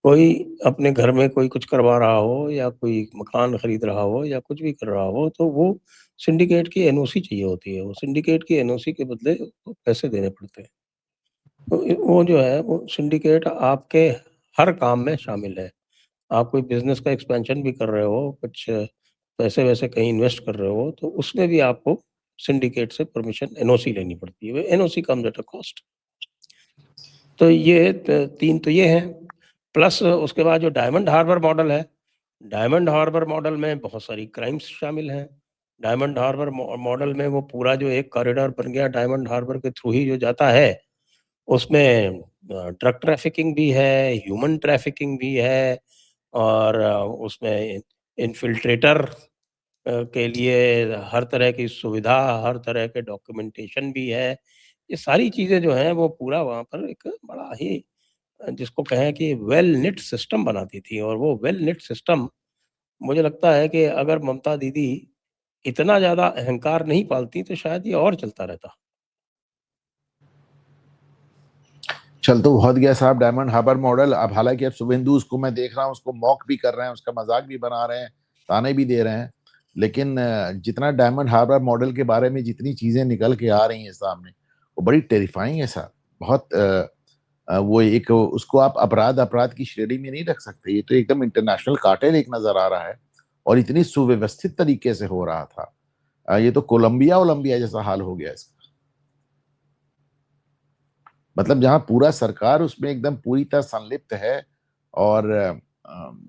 A: कोई अपने घर में कोई कुछ करवा रहा हो या कोई मकान खरीद रहा हो या कुछ भी कर रहा हो, तो वो सिंडिकेट की एनओसी चाहिए होती है। वो सिंडिकेट की एनओसी के बदले वो पैसे देने पड़ते हैं। तो वो जो है वो सिंडिकेट आपके हर काम में शामिल है। आप कोई बिज़नेस का एक्सपेंशन भी कर रहे हो, कुछ पैसे-वैसे कहीं इन्वेस्ट कर रहे हो, तो उसमें भी आपको सिंडिकेट से परमिशन, एनओसी लेनी पड़ती है। वो NOC comes at a cost. तो ये 3 तो ये हैं, प्लस उसके बाद जो डायमंड हार्बर मॉडल है, डायमंड हार्बर मॉडल में बहुत सारी क्राइम्स शामिल हैं। डायमंड हार्बर मॉडल में वो पूरा जो एक कॉरिडोर बन गया डायमंड हार्बर के थ्रू ही जो जाता है, उसमें ड्रग ट्रैफिकिंग भी है, ह्यूमन ट्रैफिकिंग भी है, और उसमें इन्फिल्ट्रेटर के लिए हर तरह की सुविधा, हर तरह के डॉक्यूमेंटेशन भी है। ये सारी चीज़ें जो हैं वो पूरा वहाँ पर एक बड़ा ही जिसको कहें कि वेल निट सिस्टम बनाती थी, और वो वेल निट सिस्टम मुझे लगता है कि अगर ममता दीदी इतना ज़्यादा अहंकार नहीं पालती तो शायद ये और चलता रहता।
B: चल तो बहुत गया साहब डायमंड हार्बर मॉडल। अब हालांकि अब शुभेंदु उसको मैं देख रहा हूँ, उसको मॉक भी कर रहे हैं, उसका मजाक भी बना रहे हैं, ताने भी दे रहे हैं। लेकिन जितना डायमंड हार्बर मॉडल के बारे में जितनी चीजें निकल के आ रही हैं सामने, वो बड़ी टेरिफाइंग है साहब। बहुत वो एक उसको आप अपराध अपराध की श्रेणी में नहीं रख सकते। ये तो एकदम इंटरनेशनल कार्टेल एक नजर आ रहा है, और इतनी सुव्यवस्थित तरीके से हो रहा था। ये तो कोलंबिया ओलंबिया जैसा हाल हो गया इसका। मतलब जहां पूरा सरकार उसमें एकदम पूरी तरह संलिप्त है, और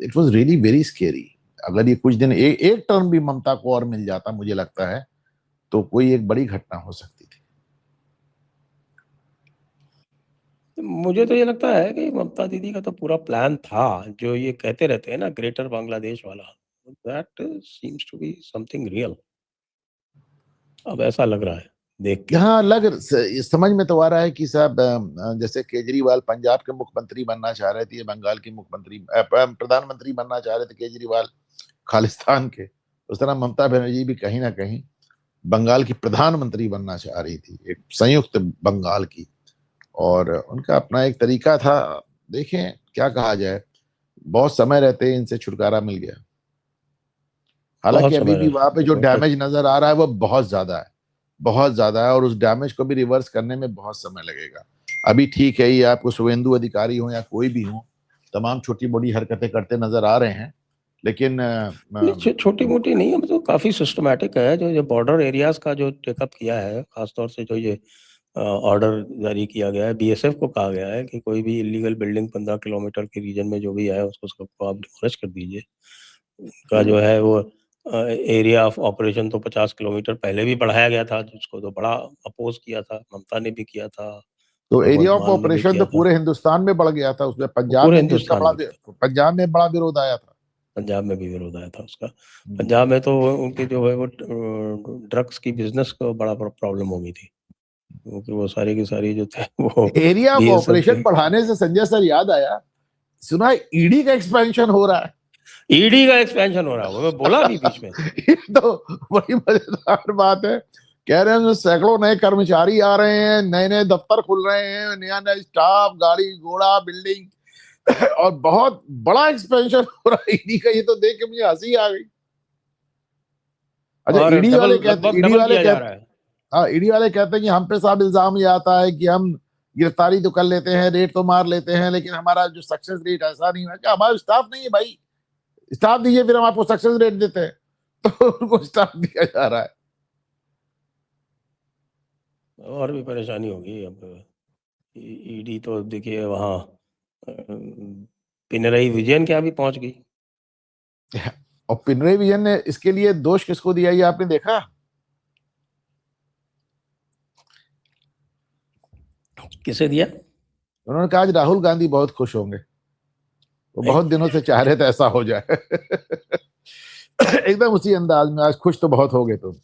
B: it was really very scary. अगर ये कुछ दिन एक टर्म भी ममता को और मिल जाता, मुझे लगता है तो कोई एक बड़ी घटना हो सकती थी।
A: मुझे तो ये लगता है कि ममता दीदी का तो पूरा प्लान था, जो ये कहते रहते हैं ना ग्रेटर बांग्लादेश वाला, that seems to be something real. अब ऐसा लग रहा है देख के।
B: यहाँ समझ में तो आ रहा है कि साहब जैसे केजरीवाल पंजाब के मुख्यमंत्री बनना चाह रहे थे, ये बंगाल के प्रधानमंत्री बनना चाह रहे थे केजरीवाल खालिस्तान के, उस तरह ममता बनर्जी भी कहीं ना कहीं बंगाल की प्रधानमंत्री बनना चाह रही थी, एक संयुक्त बंगाल की। और उनका अपना एक तरीका था। देखें क्या कहा जाए, बहुत समय रहते इनसे छुटकारा मिल गया।
A: बहुत
B: हालांकि अभी
A: समय
B: भी वहां पे जो
A: रहा।
B: डैमेज नजर आ रहा है वो बहुत ज्यादा है, बहुत ज्यादा है, और उस डैमेज को भी रिवर्स करने में बहुत समय लगेगा। अभी ठीक है, ये आपको शुभेंदु अधिकारी हो या कोई भी हो, तमाम छोटी मोटी हरकतें करते नजर आ रहे हैं, लेकिन
A: नहीं, छोटी मोटी नहीं है, तो काफी सिस्टमैटिक है। जो बॉर्डर एरियाज का जो टेकअप किया है, खासतौर से जो ये ऑर्डर जारी किया गया है, बीएसएफ को कहा गया है कि कोई भी इलीगल बिल्डिंग 15 किलोमीटर के रीजन में जो भी है उसको सबको आप डिमोलिश कर दीजिए। उनका जो है वो एरिया ऑफ ऑपरेशन तो 50 किलोमीटर पहले भी बढ़ाया गया था, जिसको तो बड़ा अपोज किया था, ममता ने भी किया था,
B: तो एरिया
A: भगवंत
B: ऑफ
A: मान ने भी
B: ऑपरेशन तो
A: किया था।
B: पूरे हिंदुस्तान में बढ़ गया था, उसमें
A: वो
B: पंजाब
A: पूरे
B: में भी उसका
A: हिंदुस्तान में था।
B: पंजाब में बड़ा विरोध आया था।
A: पंजाब में भी विरोध आया था उसका। पंजाब में तो उनके जो है वो ड्रग्स की बिजनेस को बड़ा प्रॉब्लम हो गई थी, क्योंकि वो सारी की सारी जो थे वो
B: एरिया ऑफ
A: बीएसएफ के।
B: ऑपरेशन बढ़ाने से संजय सर याद आया, सुना है ईडी का एक्सपेंशन हो रहा है।
A: ईडी का एक्सपेंशन हो रहा है, वो मैं बोला भी बीच में।
B: ये तो बड़ी मजेदार बात है। कह रहे हैं सैकड़ों नए कर्मचारी आ रहे हैं, नए नए दफ्तर खुल रहे हैं, नया नया स्टाफ, गाड़ी घोड़ा, बिल्डिंग, और बहुत बड़ा एक्सपेंशन हो रहा है ईडी का। ये तो देख के मुझे हंसी आ गई। अच्छा,
A: और
B: ईडी
A: डबल,
B: वाले कहते
A: लगभग
B: ईडी
A: डबल
B: वाले
A: किया जा
B: कहते
A: रहा है।
B: हाँ, ईडी वाले कहते हैं कि हम पे साहब इल्जाम ये आता है कि हम गिरफ्तारी तो कर लेते हैं, रेट तो मार लेते हैं, लेकिन हमारा जो सक्सेस रेट ऐसा नहीं है। क्या हमारा स्टाफ नहीं है भाई? स्टाफ दीजिए, फिर हम आपको सक्सेस रेट देते हैं। तो उनको स्टाफ दिया जा रहा है।
A: और भी परेशानी होगी अब। ईडी तो देखिए वहाँ पिनरई विजयन क्या भी पहुंच गई।
B: और पिनरई विजयन ने इसके लिए दोष किसको दिया, ये आपने देखा?
A: किसे दिया?
B: उन्होंने कहा आज राहुल गांधी बहुत खुश होंगे, वो बहुत दिनों से चाह रहे थे ऐसा हो जाए। एकदम उसी अंदाज में आज खुश तो बहुत हो गए तुम।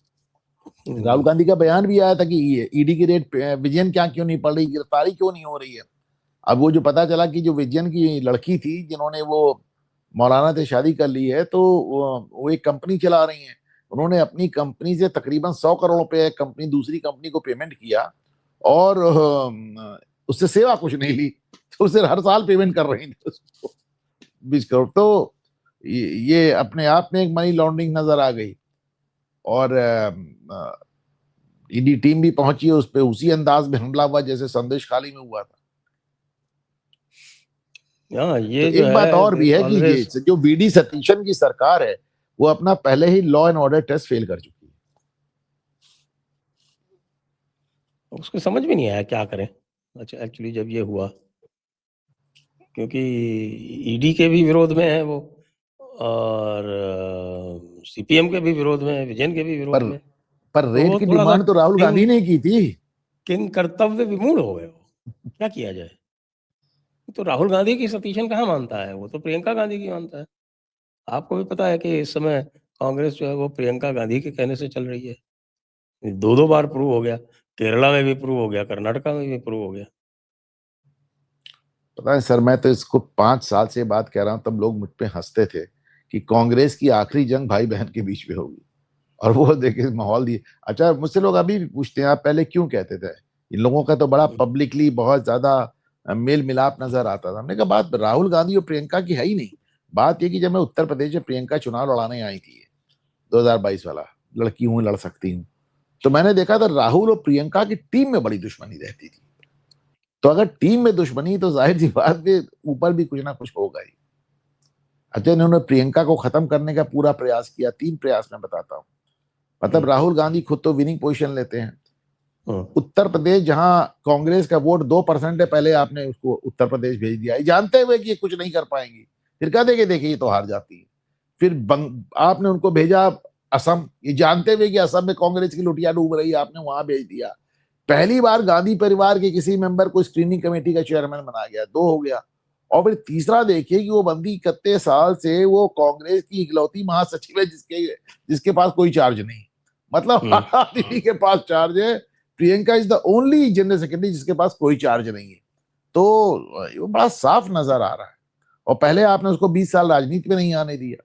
B: राहुल गांधी का बयान भी आया था कि ईडी की रेट विजयन क्या क्यों नहीं पड़ रही, गिरफ्तारी क्यों नहीं हो रही है। अब वो जो पता चला कि जो विजयन की लड़की थी जिन्होंने वो मौलाना से शादी कर ली है, तो वो एक कंपनी चला रही हैं। उन्होंने अपनी कंपनी से तकरीबन 100 करोड़ रुपए कंपनी दूसरी कंपनी को पेमेंट किया, और उससे सेवा कुछ नहीं ली, तो उसे हर साल पेमेंट कर रही थी उसको 20 करोड़। तो ये अपने आप में एक मनी लॉन्ड्रिंग नजर आ गई। और ईडी टीम भी पहुंची है उस पर, उसी अंदाज में हमला हुआ जैसे संदेश खाली में हुआ था।
A: हाँ,
B: तो
A: ये जो
B: एक बात और
A: है
B: भी है कि ये
A: कांग्रेस,
B: जो वीडी सतीशन की सरकार है, वो अपना पहले ही law and order test fail कर चुकी है।
A: उसको समझ में नहीं आया क्या करें। अच्छा, एक्चुअली जब ये हुआ, क्योंकि ईडी के भी विरोध में है वो, और सीपीएम के भी विरोध में है, विजयन के भी विरोध
B: पर
A: में।
B: पर
A: तो
B: रेट
A: वो
B: की
A: थोड़ा सा
B: डिमांड तो राहुल गांधी ने की थी।
A: किंग कर्तव्य विमूढ़ हो गए वो, क्या किया जाए। तो राहुल गांधी की सतीशन कहाँ मानता है, वो तो प्रियंका गांधी की मानता है। आपको भी पता है कि इस समय कांग्रेस जो है वो प्रियंका गांधी के कहने से चल रही है। 2-2 बार प्रूव हो गया, केरला में भी प्रूव हो गया, कर्नाटका में भी प्रूव हो गया।
B: पता है सर, मैं तो इसको 5 साल से बात कह रहा हूं, तब लोग मुझ पे हंसते थे कि कांग्रेस की आखिरी जंग भाई बहन के बीच में होगी, और वो देखिए माहौल दिए। अच्छा, मुझसे लोग अभी भी पूछते हैं आप पहले क्यों कहते थे? इन लोगों का तो बड़ा पब्लिकली बहुत ज्यादा मेल मिलाप नजर आता था। हमने कहा बात राहुल गांधी और प्रियंका की है ही नहीं। बात ये कि जब मैं उत्तर प्रदेश में प्रियंका चुनाव लड़ाने आई थी 2022 वाला, लड़की हूं, लड़ सकती हूँ, तो मैंने देखा था राहुल और प्रियंका की टीम में बड़ी दुश्मनी रहती थी। तो अगर टीम में दुश्मनी, तो जाहिर सी बात है ऊपर भी कुछ ना कुछ होगा ही। अच्छा, इन्होंने प्रियंका को खत्म करने का पूरा प्रयास किया, 3 प्रयास मैं बताता हूँ। मतलब राहुल गांधी खुद तो विनिंग पोजीशन लेते हैं।
A: हम्म,
B: उत्तर प्रदेश जहां कांग्रेस का वोट 2% है, पहले आपने उसको उत्तर प्रदेश भेज दिया, ये जानते हुए कि ये कुछ नहीं कर पाएंगी। फिर कह देंगे देखिए ये तो हार जाती है। फिर आपने उनको भेजा असम, ये जानते हुए कि असम में कांग्रेस की लुटिया डूब रही है, आपने वहां भेज दिया। पहली बार गांधी परिवार के किसी मेंबर को स्क्रीनिंग कमेटी का चेयरमैन बना गया, 2 हो गया। और फिर तीसरा देखिए कि वो बंदी कितने साल से वो कांग्रेस की इकलौती महासचिव है जिसके जिसके पास कोई चार्ज नहीं। मतलब दीदी के पास चार्ज है। Priyanka is the only general secretary जिसके पास कोई चार्ज नहीं है। तो वो बड़ा साफ नजर आ रहा है। और पहले आपने उसको 20 साल राजनीति में नहीं आने दिया,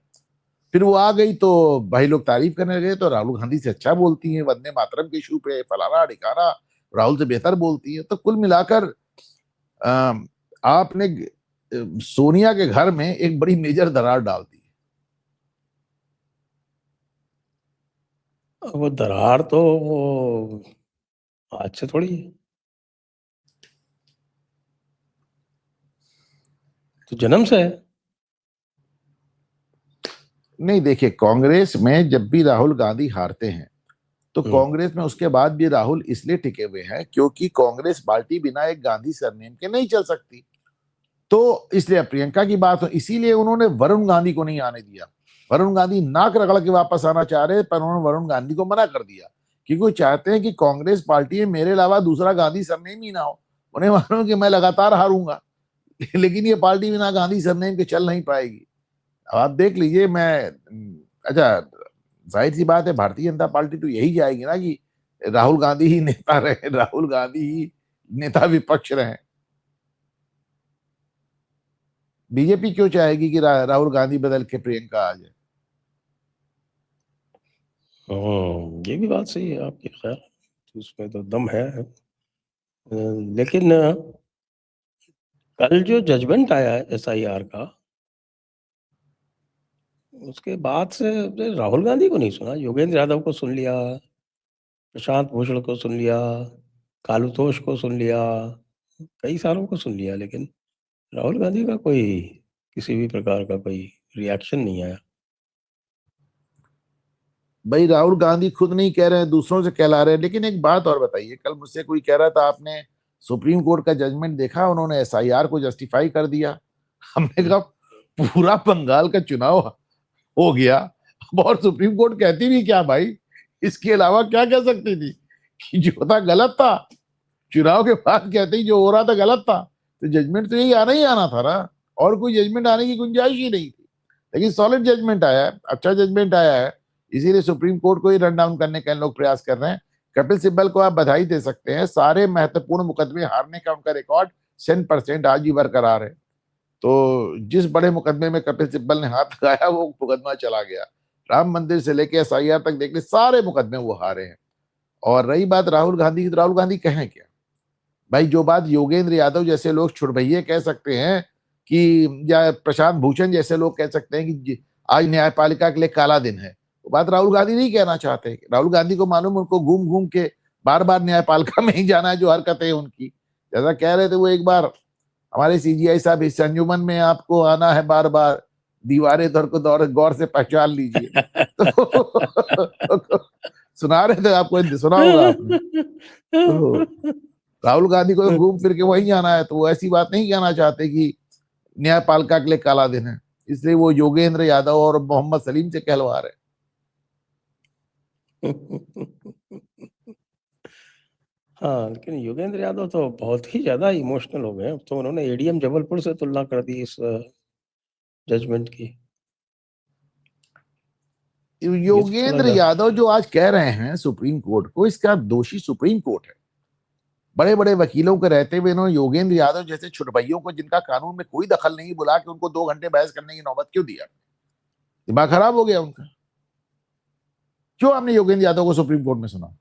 B: फिर वो आ गई तो भाई लोग तारीफ करने लगे, तो राहुल गांधी से अच्छा बोलती है, वंदे मातरम के इशू पे फलाना ढिकाना, राहुल से बेहतर बोलती है। तो कुल मिलाकर आपने सोनिया के घर में एक बड़ी मेजर दरार डाल दी।
A: वो दरार तो वो आज से थोड़ी है, तो जन्म से है।
B: नहीं देखिए, कांग्रेस में जब भी राहुल गांधी हारते हैं तो कांग्रेस में उसके बाद भी राहुल इसलिए टिके हुए हैं क्योंकि कांग्रेस पार्टी बिना एक गांधी सरनेम के नहीं चल सकती। तो इसलिए प्रियंका की बात हो, इसीलिए उन्होंने वरुण गांधी को नहीं आने दिया। वरुण गांधी नाक रगड़ के वापस आना चाह रहे, पर उन्होंने वरुण गांधी को मना कर दिया क्योंकि वो चाहते हैं कि कांग्रेस पार्टी में मेरे अलावा दूसरा गांधी सरनेम ही ना हो। उन्हें मालूम कि मैं लगातार हारूंगा, लेकिन ये पार्टी बिना गांधी सरनेम के चल नहीं पाएगी। अब आप देख लीजिए, मैं अच्छा, जाहिर सी बात है भारतीय जनता पार्टी तो यही जाएगी ना कि राहुल गांधी ही नेता रहे, राहुल गांधी ही नेता विपक्ष रहे। बीजेपी क्यों चाहेगी कि राहुल गांधी बदल के प्रियंका आ जाए?
A: ये भी बात सही है आपकी, खैर उसमें तो दम है। लेकिन कल जो जजमेंट आया है SIR का, उसके बाद से राहुल गांधी को नहीं सुना, योगेंद्र यादव को सुन लिया, प्रशांत भूषण को सुन लिया, कालुतोष को सुन लिया, कई सारों को सुन लिया, लेकिन राहुल गांधी का कोई किसी भी प्रकार का कोई रिएक्शन नहीं आया।
B: भाई राहुल गांधी खुद नहीं कह रहे हैं, दूसरों से कहला रहे हैं। लेकिन एक बात और बताइए, कल मुझसे कोई कह रहा था आपने सुप्रीम कोर्ट का जजमेंट देखा, उन्होंने SIR को जस्टिफाई कर दिया। हमने कहा पूरा बंगाल का चुनाव हो गया, और सुप्रीम कोर्ट कहती भी क्या भाई, इसके अलावा क्या कह सकती थी कि जो था गलत था। चुनाव के बाद कहते ही जो हो रहा था गलत था, तो जजमेंट तो यही आना था ना, और कोई जजमेंट आने की गुंजाइश ही नहीं थी। लेकिन सॉलिड जजमेंट आया है, अच्छा जजमेंट आया है, इसीलिए सुप्रीम कोर्ट को ही रन डाउन करने का लोग प्रयास कर रहे हैं। कपिल सिब्बल को आप बधाई दे सकते हैं, सारे महत्वपूर्ण मुकदमे हारने का उनका रिकॉर्ड 100% आज भी बरकरार है। तो जिस बड़े मुकदमे में कपिल सिब्बल ने हाथ लगाया वो मुकदमा चला गया। राम मंदिर से लेके SIR तक देख ले, सारे मुकदमे वो हारे हैं। और रही बात राहुल गांधी की, तो राहुल गांधी कहें क्या भाई? जो बात योगेंद्र यादव जैसे लोग छुड़भैये कह सकते हैं कि, या प्रशांत भूषण जैसे लोग कह सकते हैं कि आज न्यायपालिका के लिए काला दिन है, वो बात राहुल गांधी नहीं कहना चाहते। राहुल गांधी को मालूम, उनको घूम घूम के बार बार न्यायपालिका में ही जाना है, जो हरकतें हैं उनकी। जैसा कह रहे थे वो एक बार हमारे CGI साहब, इस अंजुमन में आपको आना है बार बार, दीवारें दर को दौर गौर से पहचान लीजिए। तो सुना रहे थे आपको, सुना होगा आपने। तो राहुल गांधी को तो घूम फिर के वही जाना है, तो वो ऐसी बात नहीं कहना चाहते कि न्यायपालिका के लिए काला दिन है, इसलिए वो योगेंद्र यादव और मोहम्मद सलीम से कहलवा रहे।
A: हाँ, लेकिन योगेंद्र यादव तो बहुत ही ज्यादा इमोशनल हो गए। अब तो उन्होंने ADM जबलपुर से तुलना कर दी इस जजमेंट की। ये तो थोड़ा
B: योगेंद्र यादव जो आज कह रहे हैं सुप्रीम कोर्ट को, इसका दोषी सुप्रीम कोर्ट है। बड़े बड़े वकीलों के रहते हुए इन्होंने योगेंद्र यादव जैसे छुटभइयों को, जिनका कानून में कोई दखल नहीं, बुला के उनको 2 घंटे बहस करने की नौबत क्यों दिया? दिमाग खराब हो गया उनका। क्यों आपने योगेंद्र यादव को सुप्रीम कोर्ट में सुना?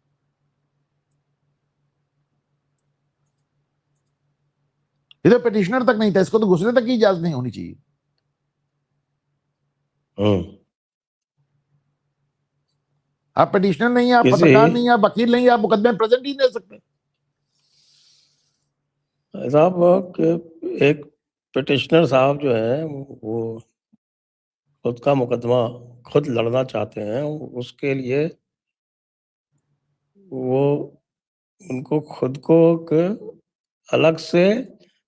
B: ये तो पिटिशनर तक नहीं था, इसको तो घुसने तक की इजाजत नहीं होनी चाहिए। आप पिटिशनर नहीं, आप पत्रकार नहीं, आप वकील नहीं, आप मुकदमे में प्रेजेंट ही नहीं दे सकते।
A: साहब एक पिटिशनर साहब जो है वो खुद का मुकदमा खुद लड़ना चाहते हैं, उसके लिए वो उनको खुद को अलग से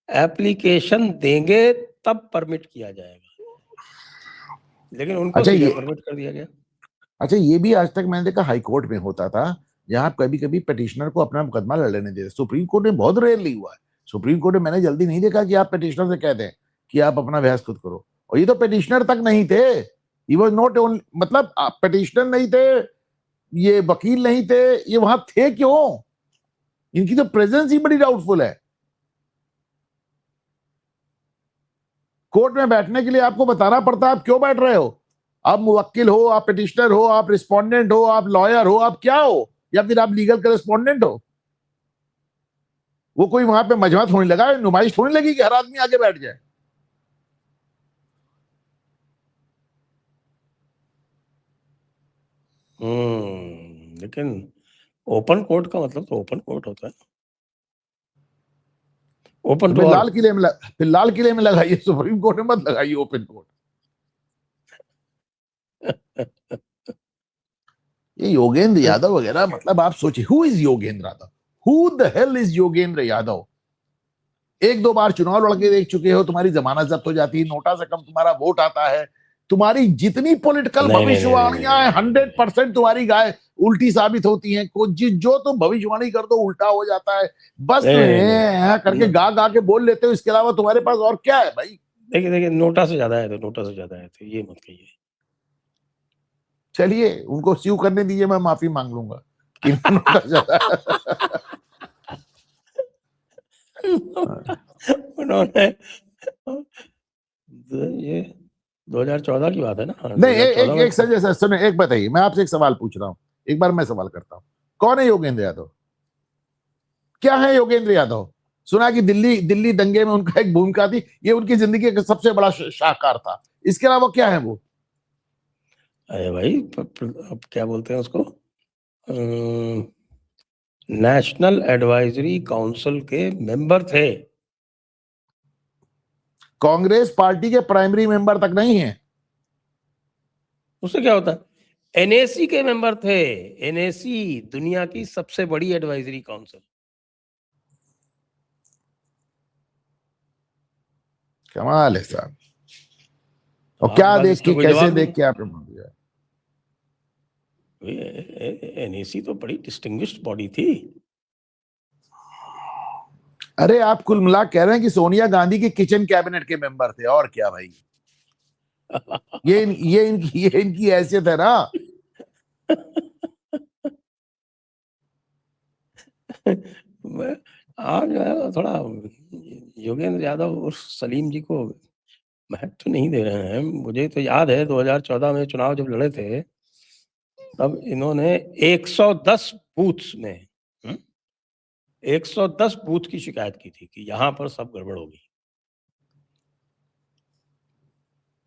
A: एप्लीकेशन देंगे तब परमिट किया जाएगा, लेकिन उनको
B: अच्छा
A: सीधा
B: ये
A: परमिट कर दिया गया।
B: अच्छा ये भी आज तक मैंने देखा हाई कोर्ट में होता था, जहां कभी कभी पिटिशनर को अपना मुकदमा लड़ लेने देते। सुप्रीम कोर्ट में बहुत रेयरली हुआ है। सुप्रीम कोर्ट में मैंने जल्दी नहीं देखा कि आप पिटिशनर से कह दें कि आप अपना बहस खुद करो। और ये तो पिटिशनर तक नहीं थे, ही वाज नॉट ओनली, मतलब पिटिशनर नहीं थे, ये वकील नहीं थे, ये वहां थे क्यों? इनकी तो प्रेजेंस ही बड़ी डाउटफुल है। कोर्ट में बैठने के लिए आपको बताना पड़ता है आप क्यों बैठ रहे हो। आप मुवक्किल हो, आप पिटिशनर हो, आप रिस्पोंडेंट हो, आप लॉयर हो, आप क्या हो, या फिर आप लीगल करेस्पोंडेंट हो। वो कोई वहां पे मजमा थोड़ी लगा है, नुमाइश थोड़ी लगी कि हर आदमी आगे बैठ जाए।
A: लेकिन ओपन कोर्ट का मतलब तो ओपन कोर्ट होता है, ओपन
B: तो
A: टू
B: फिर
A: ऑल।
B: लाल किले में लगाइए, सुप्रीम कोर्ट में मत लगाइए ओपन कोर्ट। ये योगेंद्र यादव वगैरह, मतलब आप सोचिए, who is Yogendra Yadav, who the hell is Yogendra Yadav. एक दो बार चुनाव लड़के देख चुके हो, तुम्हारी जमानत जब्त हो जाती है, नोटा से कम तुम्हारा वोट आता है, तुम्हारी जितनी पॉलिटिकल
A: नहीं नहीं नहीं नहीं
B: भविष्यवाणियां हैं
A: नहीं,
B: 100% तुम्हारी गाय उल्टी साबित होती हैं। जो तुम भविष्यवाणी कर दो उल्टा हो जाता है। बस
A: नहीं
B: तुम
A: नहीं नहीं,
B: करके गा गा के बोल लेते हो, इसके अलावा तुम्हारे पास और क्या है भाई।
A: देखिए देखिए, नोटा से ज्यादा है तो नोटा से ज्यादा है तो ये मत कहिए।
B: चलिए उनको स्यू करने दीजिए, मैं माफी मांग लूंगा कि नोटा ज्यादा
A: उन्होंने ये 2014 की बात है ना, हाँ,
B: नहीं।
A: 2014
B: एक
A: में
B: एक संजय सर सुनो, एक बताइए, मैं आपसे एक सवाल पूछ रहा हूँ, एक बार मैं सवाल करता हूँ, कौन है योगेंद्र यादव? क्या है योगेंद्र यादव? सुना कि दिल्ली दिल्ली दंगे में उनका एक भूमिका थी, ये उनकी जिंदगी का सबसे बड़ा शाहकार था। इसके अलावा क्या है वो?
A: अरे भाई, अब क्या बोलते हैं उसको, नेशनल एडवाइजरी काउंसिल के मेंबर थे।
B: कांग्रेस पार्टी के प्राइमरी मेंबर तक नहीं है।
A: उससे क्या होता है, एनएसी के मेंबर थे। एनएसी दुनिया की सबसे बड़ी एडवाइजरी काउंसिल।
B: कमाल है साहब। और
A: आपके
B: क्या
A: पास
B: देख
A: इसका
B: के,
A: कोई
B: कैसे
A: जवाब नहीं।
B: देख के आपने मान लिया?
A: एनएसी तो बड़ी डिस्टिंग्विश्ड बॉडी थी।
B: अरे आप कुल मिला कह रहे हैं कि सोनिया गांधी के किचन कैबिनेट के मेंबर थे, और क्या भाई। ये इनकी हैसियत है ना।
A: मैं आप जो है थोड़ा योगेंद्र यादव और सलीम जी को महत्व तो नहीं दे रहे हैं। मुझे तो याद है 2014 में चुनाव जब लड़े थे, तब इन्होंने 110 बूथ्स में 110 बूथ की शिकायत की थी कि यहाँ पर सब गड़बड़ होगी।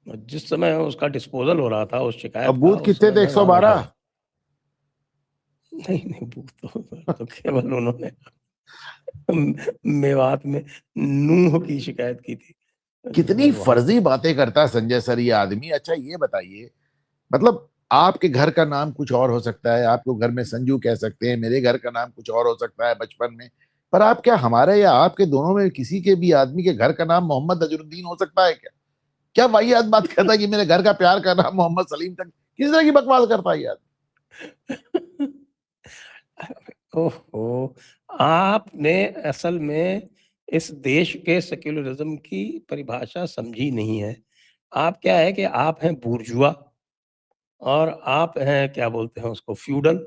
A: जिस समय उसका डिस्पोजल हो रहा था उस शिकायत
B: अब
A: का,
B: बूथ
A: उस
B: कितने
A: समय
B: थे?
A: मैं वहां बैठा
B: 112?
A: था। नहीं नहीं, बूथ तो केवल उन्होंने मेवात में नूह की शिकायत की थी,
B: कितनी
A: केवल वहां।
B: फर्जी बातें करता है संजय सर ये आदमी। अच्छा ये बताइए, मतलब आपके घर का नाम कुछ और हो सकता है, आपको घर में संजू कह सकते हैं, मेरे घर का नाम कुछ और हो सकता है बचपन में, पर आप क्या हमारे या आपके दोनों में किसी के भी आदमी के घर का नाम मोहम्मद अजरुद्दीन हो सकता है क्या? क्या वाहियात बात करता है कि मेरे घर का प्यार का नाम मोहम्मद सलीम तक? किस तरह की बकवास करता है यार।
A: ओहो, आपने असल में इस देश के सेक्युलरिज्म की परिभाषा समझी नहीं है। आप क्या है कि आप हैं बुर्जुआ और आप हैं क्या बोलते हैं उसको, फ्यूडल।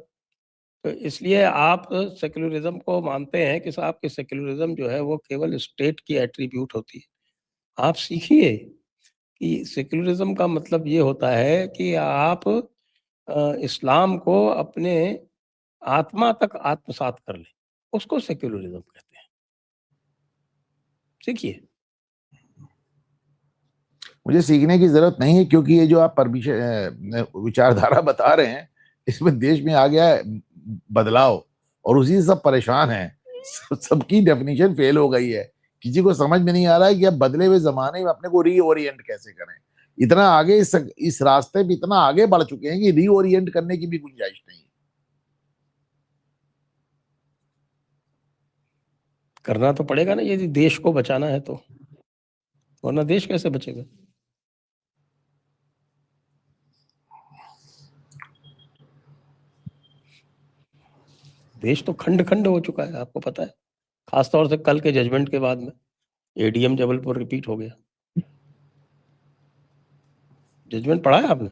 A: तो इसलिए आप सेक्युलरिज्म को मानते हैं कि साहब कि सेक्युलरिज्म जो है वो केवल स्टेट की एट्रीब्यूट होती है। आप सीखिए कि सेक्युलरिज्म का मतलब ये होता है कि आप इस्लाम को अपने आत्मा तक आत्मसात कर लें, उसको सेक्युलरिज्म कहते हैं। सीखिए।
B: मुझे सीखने की जरूरत नहीं है, क्योंकि ये जो आप विचारधारा बता रहे हैं, इसमें देश में आ गया है बदलाव, और उसी से सब परेशान हैं। सबकी डेफिनेशन फेल हो गई है। किसी को समझ में नहीं आ रहा है कि अब बदले हुए जमाने में अपने को रीओरिएंट कैसे करें। इतना आगे इस रास्ते में इतना आगे बढ़ चुके हैं कि रीओरिएंट करने की भी गुंजाइश नहीं है।
A: करना तो पड़ेगा ना, यदि देश को बचाना है तो, वरना देश कैसे बचेगा? देश तो खंड खंड हो चुका है, आपको पता है। खासतौर से कल के जजमेंट के बाद में एडीएम जबलपुर रिपीट हो गया। जजमेंट पढ़ा है आपने?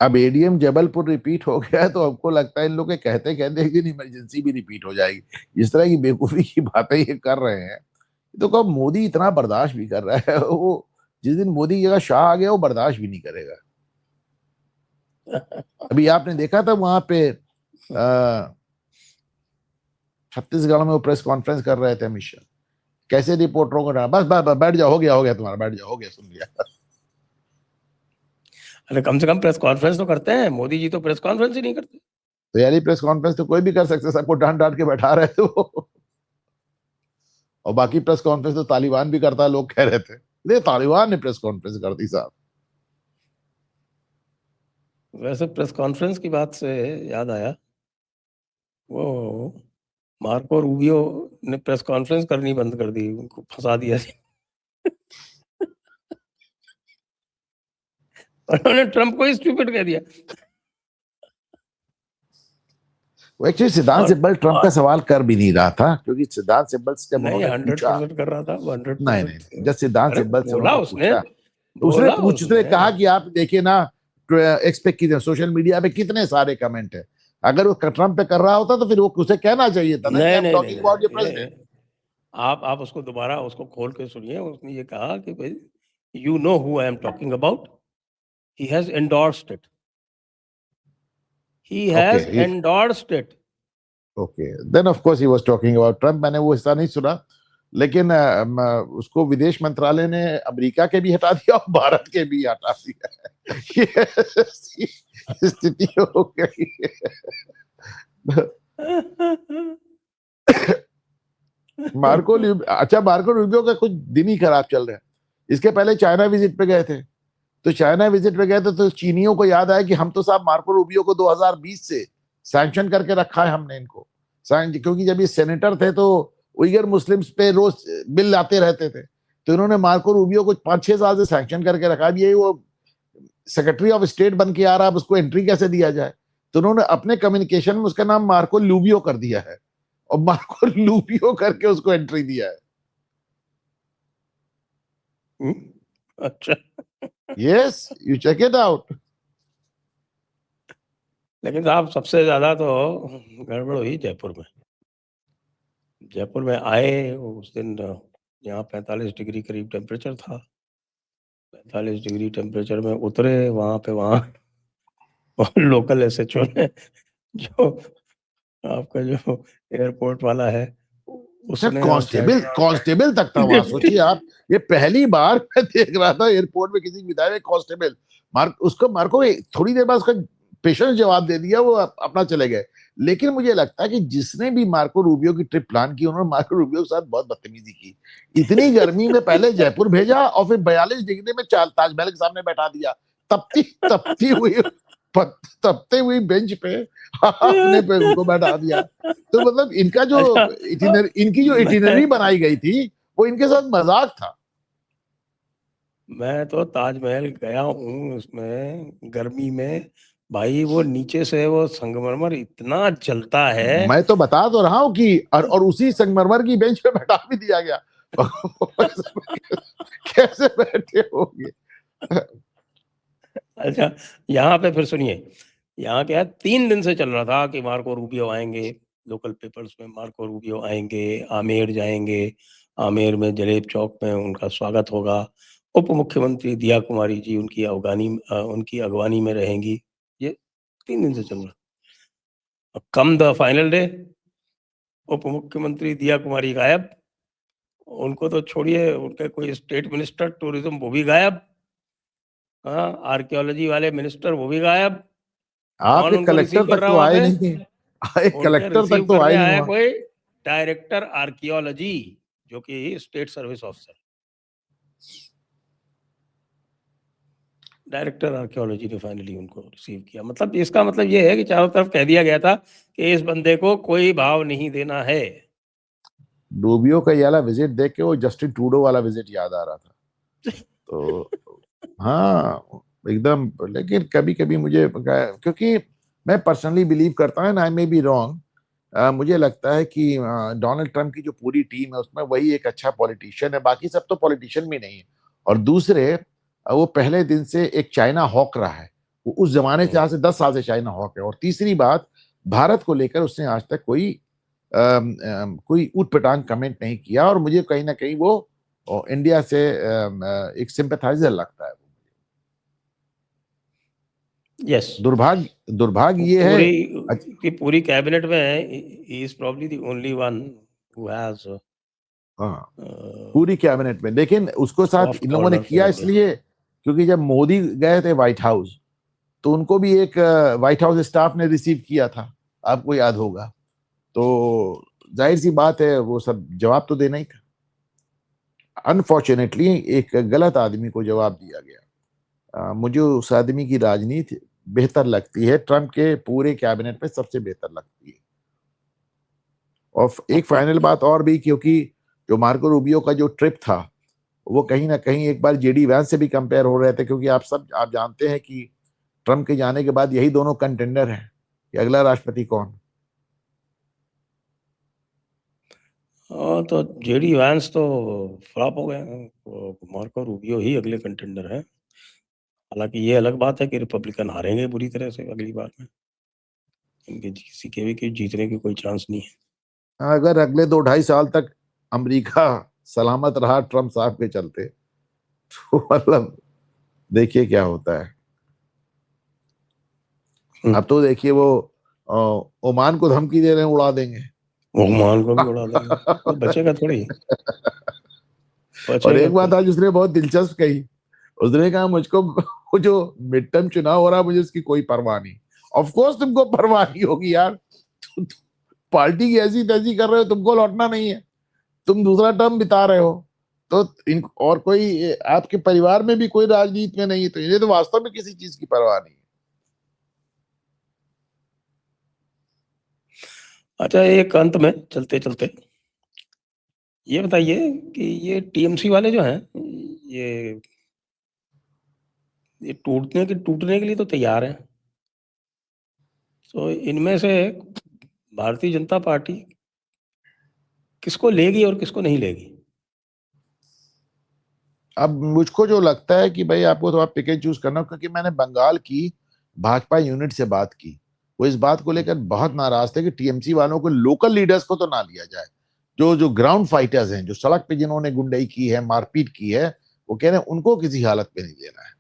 B: अब एडीएम जबलपुर रिपीट हो गया है तो हमको लगता है इन लोग के कहते कहते एक दिन इमरजेंसी भी रिपीट हो जाएगी। इस तरह की बेवकूफी की बातें ये कर रहे हैं, तो कब मोदी इतना बर्दाश्त भी कर रहा है, वो जिस दिन मोदी की जगह शाह आ गया वो बर्दाश्त भी नहीं करेगा। अभी आपने देखा था वहां पे छत्तीसगढ़ में वो प्रेस कॉन्फ्रेंस कर रहे थे अमित शाह, कैसे रिपोर्टरों को बस बस बैठ जाओ, हो गया तुम्हारा, बैठ जाओ, हो गया, सुन लिया।
A: अरे कम से कम प्रेस कॉन्फ्रेंस तो करते हैं, मोदी जी तो प्रेस कॉन्फ्रेंस ही नहीं करते।
B: तो यार ये प्रेस कॉन्फ्रेंस तो कोई भी कर सकते, सबको डांट डांट के बैठा रहे थे वो। और बाकी प्रेस कॉन्फ्रेंस तो तालिबान भी करता है, लोग कह रहे थे। ये तालिबान ने प्रेस कॉन्फ्रेंस कर दी साहब।
A: वैसे प्रेस कॉन्फ्रेंस की बात से याद आया, वो मार्को रूबियो ने प्रेस कॉन्फ्रेंस करनी बंद कर दी, उनको फंसा दिया। उन्होंने ट्रम्प को ही स्टूपिड कह दिया।
B: वो एक्चुअली सिद्धांत सिब्बल ट्रम्प का सवाल कर भी नहीं रहा था, क्योंकि सिद्धांत सिब्बल से जब
A: नहीं,
B: उन्होंने पूछा,
A: 100% कर रहा था, 100%।
B: नहीं, जब सिद्धांत सिब्बल से
A: बोला
B: उन्होंने
A: उसने,
B: पूछा, उसने कहा कि आप देखिए ना, एक्सपेक्ट कीजिए सोशल मीडिया पे कितने सारे कमेंट है, अगर वो ट्रम्प पे कर रहा होता तो फिर वो उसे कहना चाहिए था ना कि I'm talking about your president।
A: आप उसको दोबारा उसको खोल के सुनिए। उसने ये कहा कि भाई you know who I am talking about, he has endorsed it, he has endorsed it.
B: Okay, then of course he was talking about Trump. मैंने वो हिस्सा नहीं सुना, लेकिन उसको विदेश मंत्रालय ने अमेरिका के भी हटा दिया और भारत के भी हटा दिया। ये स्थिति हो गई। मार्को रूबियो का कुछ दिन ही खराब चल रहे हैं। इसके पहले चाइना विजिट पे गए थे, तो चाइना विजिट पे गए थे तो चीनियों को याद आया कि हम तो साहब मार्को रूबियो को 2020 से सैंक्शन करके रखा है हमने इनको, क्योंकि जब ये सेनेटर थे तो उइगर मुस्लिम्स पे रोज बिल लाते रहते थे, तो इन्होंने मार्को रूबियो को 5-6 साल से सैंक्शन करके रखा। अब ये वो सेक्रेटरी ऑफ स्टेट बन के आ रहा है, अब उसको एंट्री कैसे दिया जाए, तो उन्होंने अपने कम्युनिकेशन में उसका नाम मार्को लूबियो कर दिया है, और मार्को लूबियो करके उसको एंट्री दिया है।
A: अच्छा,
B: yes, you check it out.
A: लेकिन साहब सबसे ज्यादा तो गड़बड़ हुई जयपुर में। जयपुर में आए उस दिन, यहाँ 45 डिग्री करीब टेम्परेचर था, 45 डिग्री टेम्परेचर में उतरे वहां पे, वहाँ लोकल एसएचओ ने, जो आपका जो एयरपोर्ट वाला है, उसने
B: कांस्टेबल तक था वहां। सोचिए आप, ये पहली बार मैं देख रहा था एयरपोर्ट में किसी विधायक में कांस्टेबल। मार्को थोड़ी देर बाद उसका पेशेंट जवाब दे दिया, वो अपना चले गए। लेकिन मुझे लगता है कि जिसने भी मार्को रूबियो की ट्रिप प्लान की, उन्होंने मार्को रूबियो के साथ बहुत बदतमीजी की। इतनी गर्मी में पहले जयपुर भेजा और फिर 42 डिग्री में ताजमहल के सामने बैठा दिया, तपते हुई बेंच पे अपने पे उनको बैठा दिया। तो मतलब इनका जो इनकी जो इटिनरी बनाई गई थी वो इनके साथ मजाक था।
A: मैं तो ताजमहल गया हूँ, उसमें गर्मी में भाई, वो नीचे से वो संगमरमर इतना जलता है।
B: मैं तो बता तो रहा हूँ कि और उसी संगमरमर की बेंच पे बैठा भी दिया गया। कैसे बैठे होंगे।
A: अच्छा, यहाँ पे फिर सुनिए, यहाँ क्या 3 दिन से चल रहा था कि मार्को रूबियो आएंगे, लोकल पेपर्स में मार्को रूबियो आएंगे, आमेर जाएंगे, आमेर में जलेब चौक में उनका स्वागत होगा, उप मुख्यमंत्री दिया कुमारी जी उनकी अगवानी में रहेंगी। ये 3 दिन से चल रहा। कम द फाइनल डे, उप मुख्यमंत्री दिया कुमारी गायब, उनको तो छोड़िए, उनके कोई स्टेट मिनिस्टर टूरिज्म वो भी गायब, हाँ, आर्कियोलॉजी वाले मिनिस्टर वो भी गायब।
B: आप एक कलेक्टर तक तो आए नहीं, एक कलेक्टर तक तो आए नहीं।
A: कोई डायरेक्टर आर्कियोलॉजी, जो कि state service officer, director archaeology ने फाइनली उनको रिसीव किया। मतलब इसका मतलब ये है कि चारों तरफ कह दिया गया था कि इस बंदे को कोई भाव नहीं देना है।
B: रूबियो का ये वाला विजिट देख के वो जस्टिन ट्रूडो वाला विजिट याद आ रहा था। तो हाँ एकदम, लेकिन कभी कभी मुझे क्योंकि मैं पर्सनली बिलीव करता हूँ, आई मे बी रॉन्ग, मुझे लगता है कि डोनाल्ड ट्रंप की जो पूरी टीम है उसमें वही एक अच्छा पॉलिटिशियन है, बाकी सब तो पॉलिटिशियन भी नहीं है। और दूसरे वो पहले दिन से एक चाइना हॉक रहा है, वो उस जमाने से आज से 10 साल से चाइना हॉक है। और तीसरी बात, भारत को लेकर उसने आज तक कोई ऊटपटांग कमेंट नहीं किया, और मुझे कहीं ना कहीं वो इंडिया से एक सिंपैथाइजर लगता है।
A: यस,
B: दुर्भाग्य दुर्भाग्य ये है
A: पूरी पूरी कैबिनेट में he is probably the only one who has
B: हाँ पूरी कैबिनेट में, लेकिन उसको साथ
A: सॉफ्ट
B: इन लोगों ने
A: कॉर्नर
B: किया
A: फॉर इंडिया।
B: इसलिए क्योंकि जब मोदी गए थे व्हाइट हाउस तो उनको भी एक व्हाइट हाउस स्टाफ ने रिसीव किया था, आपको याद होगा। तो जाहिर सी बात है वो सब जवाब तो देना ही था। अनफॉर्चुनेटली एक गलत आदमी को जवाब दिया गया। मुझे उस आदमी की राजनीति बेहतर लगती है, ट्रंप के पूरे कैबिनेट में सबसे बेहतर लगती है। और एक फाइनल बात और भी, क्योंकि जो मार्को रूबियो का जो ट्रिप था वो कहीं ना कहीं एक बार जेडी वैंस से भी कंपेयर हो रहे थे, क्योंकि आप जानते हैं कि ट्रंप के जाने के बाद यही दोनों कंटेंडर हैं कि अगला राष्ट्रपति कौन।
A: तो जेडी वैंस तो फ्लॉप हो गए, मार्को रूबियो ही अगले कंटेंडर है। हालांकि ये अलग बात है कि रिपब्लिकन हारेंगे बुरी तरह से अगली बार में, इनके किसी के भी जीतने की कोई चांस नहीं है।
B: अगर अगले 2-2.5 साल तक अमेरिका सलामत रहा ट्रंप साहब के चलते, तो मतलब देखिए क्या होता है। अब तो देखिए वो ओमान को धमकी दे रहे हैं, उड़ा देंगे।
A: ओमान को भी उड़ा देंगे, कोई बचेगा थोड़ी,
B: और
A: बचेगा
B: एक बात
A: कोई।
B: आज उसने बहुत दिलचस्प कही, उसने कहा मुझको वो जो मिड टर्म चुनाव हो रहा है मुझे उसकी कोई परवाह नहीं। ऑफ कोर्स तुमको परवाह नहीं होगी यार, पार्टी की ऐसी तैसी कर रहे हो, तुमको लौटना नहीं है, तुम दूसरा टर्म बिता रहे हो। तो इन और कोई आपके परिवार में भी कोई राजनीति में नहीं है, तो इन्हें तो वास्तव में किसी चीज की परवाह नहीं है।
A: अच्छा, एक अंत में चलते चलते ये बताइए कि ये टीएमसी वाले जो हैं, ये ये टूटने के लिए तो तैयार हैं। तो इनमें से भारतीय जनता पार्टी किसको लेगी और किसको नहीं लेगी?
B: अब मुझको जो लगता है कि भाई आपको थोड़ा पिक एंड चूज करना, क्योंकि मैंने बंगाल की भाजपा यूनिट से बात की, वो इस बात को लेकर बहुत नाराज थे कि टीएमसी वालों को, लोकल लीडर्स को तो ना लिया जाए, जो जो ग्राउंड फाइटर्स हैं, जो सड़क पे जिन्होंने गुंडई की है, मारपीट की है, वो कह रहे हैं उनको किसी हालत में नहीं लेना है।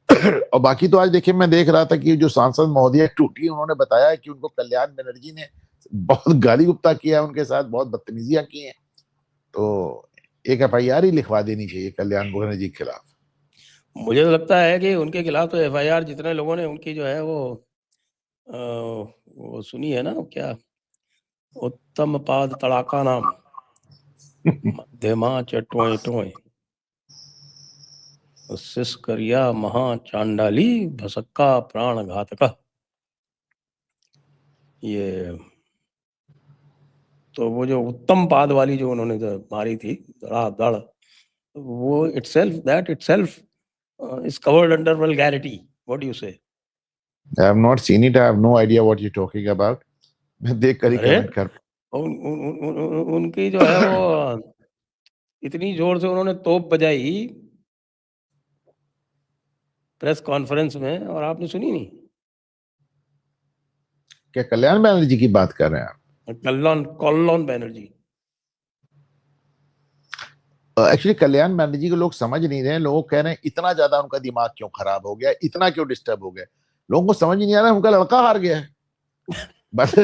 B: और बाकी तो आज देखिए, मैं देख रहा था कि जो सांसद महोदय टूटी, उन्होंने बताया कि उनको कल्याण बनर्जी ने बहुत गाली गुप्ता किया, उनके साथ बहुत बदतमीजियां की हैं। तो एक एफआईआर ही लिखवा देनी चाहिए कल्याण बनर्जी के खिलाफ।
A: मुझे तो लगता है कि उनके खिलाफ तो एफआईआर जितने लोगों ने उनकी जो है वो सुनी है ना, क्या उत्तम पाद तड़ाका नाम, मध्यमा चटोए टोए, शिस करिया महा चांडाली, भसक्का प्राण घातका। ये तो वो जो उत्तम पाद वाली जो उन्होंने जो मारी थी धड़ाधड़, वो that itself is covered under vulgarity. What do you say?
B: I have not seen it. I have no idea what you're talking about. मैं देख कर ही
A: अरे
B: कमेंट कर।
A: उनकी जो है वो इतनी जोर से उन्होंने तोप बजाई प्रेस कॉन्फ्रेंस में, और आपने सुनी नहीं?
B: क्या कल्याण बनर्जी की बात कर रहे हैं आप?
A: कल्याण बनर्जी।
B: एक्चुअली कल्याण बनर्जी को लोग समझ नहीं रहे हैं, लोग कह रहे हैं इतना ज्यादा उनका दिमाग क्यों खराब हो गया, इतना क्यों डिस्टर्ब हो गया। लोगों को समझ ही नहीं आ रहा है, उनका लड़का हार गया है बस।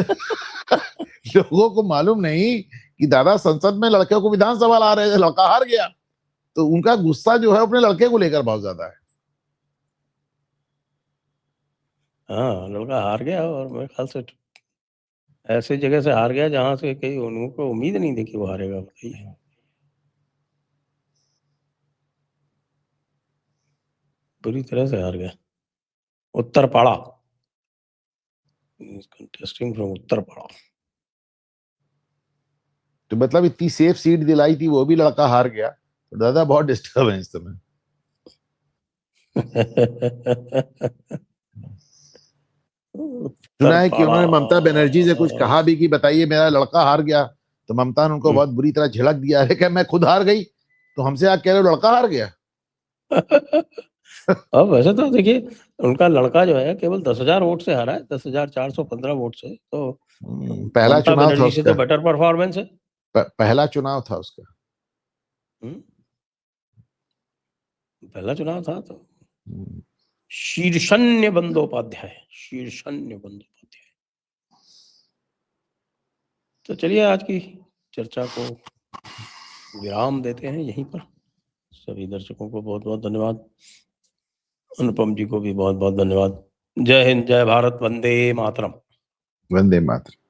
B: लोगों को मालूम नहीं कि दादा संसद में लड़के को विधानसभा ला रहे थे, लड़का हार गया, तो उनका गुस्सा जो है अपने लड़के को लेकर बहुत ज्यादा है।
A: हाँ, लड़का हार गया, और मेरे ख्याल से ऐसे जगह से हार गया जहां से कहीं उनको उम्मीद नहीं थी कि वो हारेगा। बताइए, बुरी तरह से हार गया। Uttarpara, contesting from Uttarpara.
B: तो मतलब इतनी सेफ सीट दिलाई थी, वो भी लड़का हार गया। तो दादा बहुत डिस्टर्ब है इस समय। सुना है कि उन्होंने ममता बनर्जी से कुछ कहा भी कि बताइए मेरा लड़का हार गया, तो ममता ने उनको बहुत बुरी तरह झिड़क दिया है कि मैं खुद हार गई, तो हमसे आप कह रहे हो लड़का हार गया।
A: अब वैसे तो देखिए, उनका लड़का जो है केवल 10,000 वोट से हारा है, 10,415 वोट से। तो
B: पहला
A: ममता
B: चुनाव था
A: बनर्जी से
B: उसका,
A: तो बेटर परफॉर्मेंस है।
B: पहला चुनाव था उसका।
A: पहला चुनाव था तो शीर्षन्य बंदोपाध्याय, शीर्षन्य बंदोपाध्याय। तो चलिए आज की चर्चा को विराम देते हैं यहीं पर। सभी दर्शकों को बहुत बहुत धन्यवाद, अनुपम जी को भी बहुत बहुत धन्यवाद। जय हिंद, जय भारत, वंदे मातरम।
B: वंदे मातरम।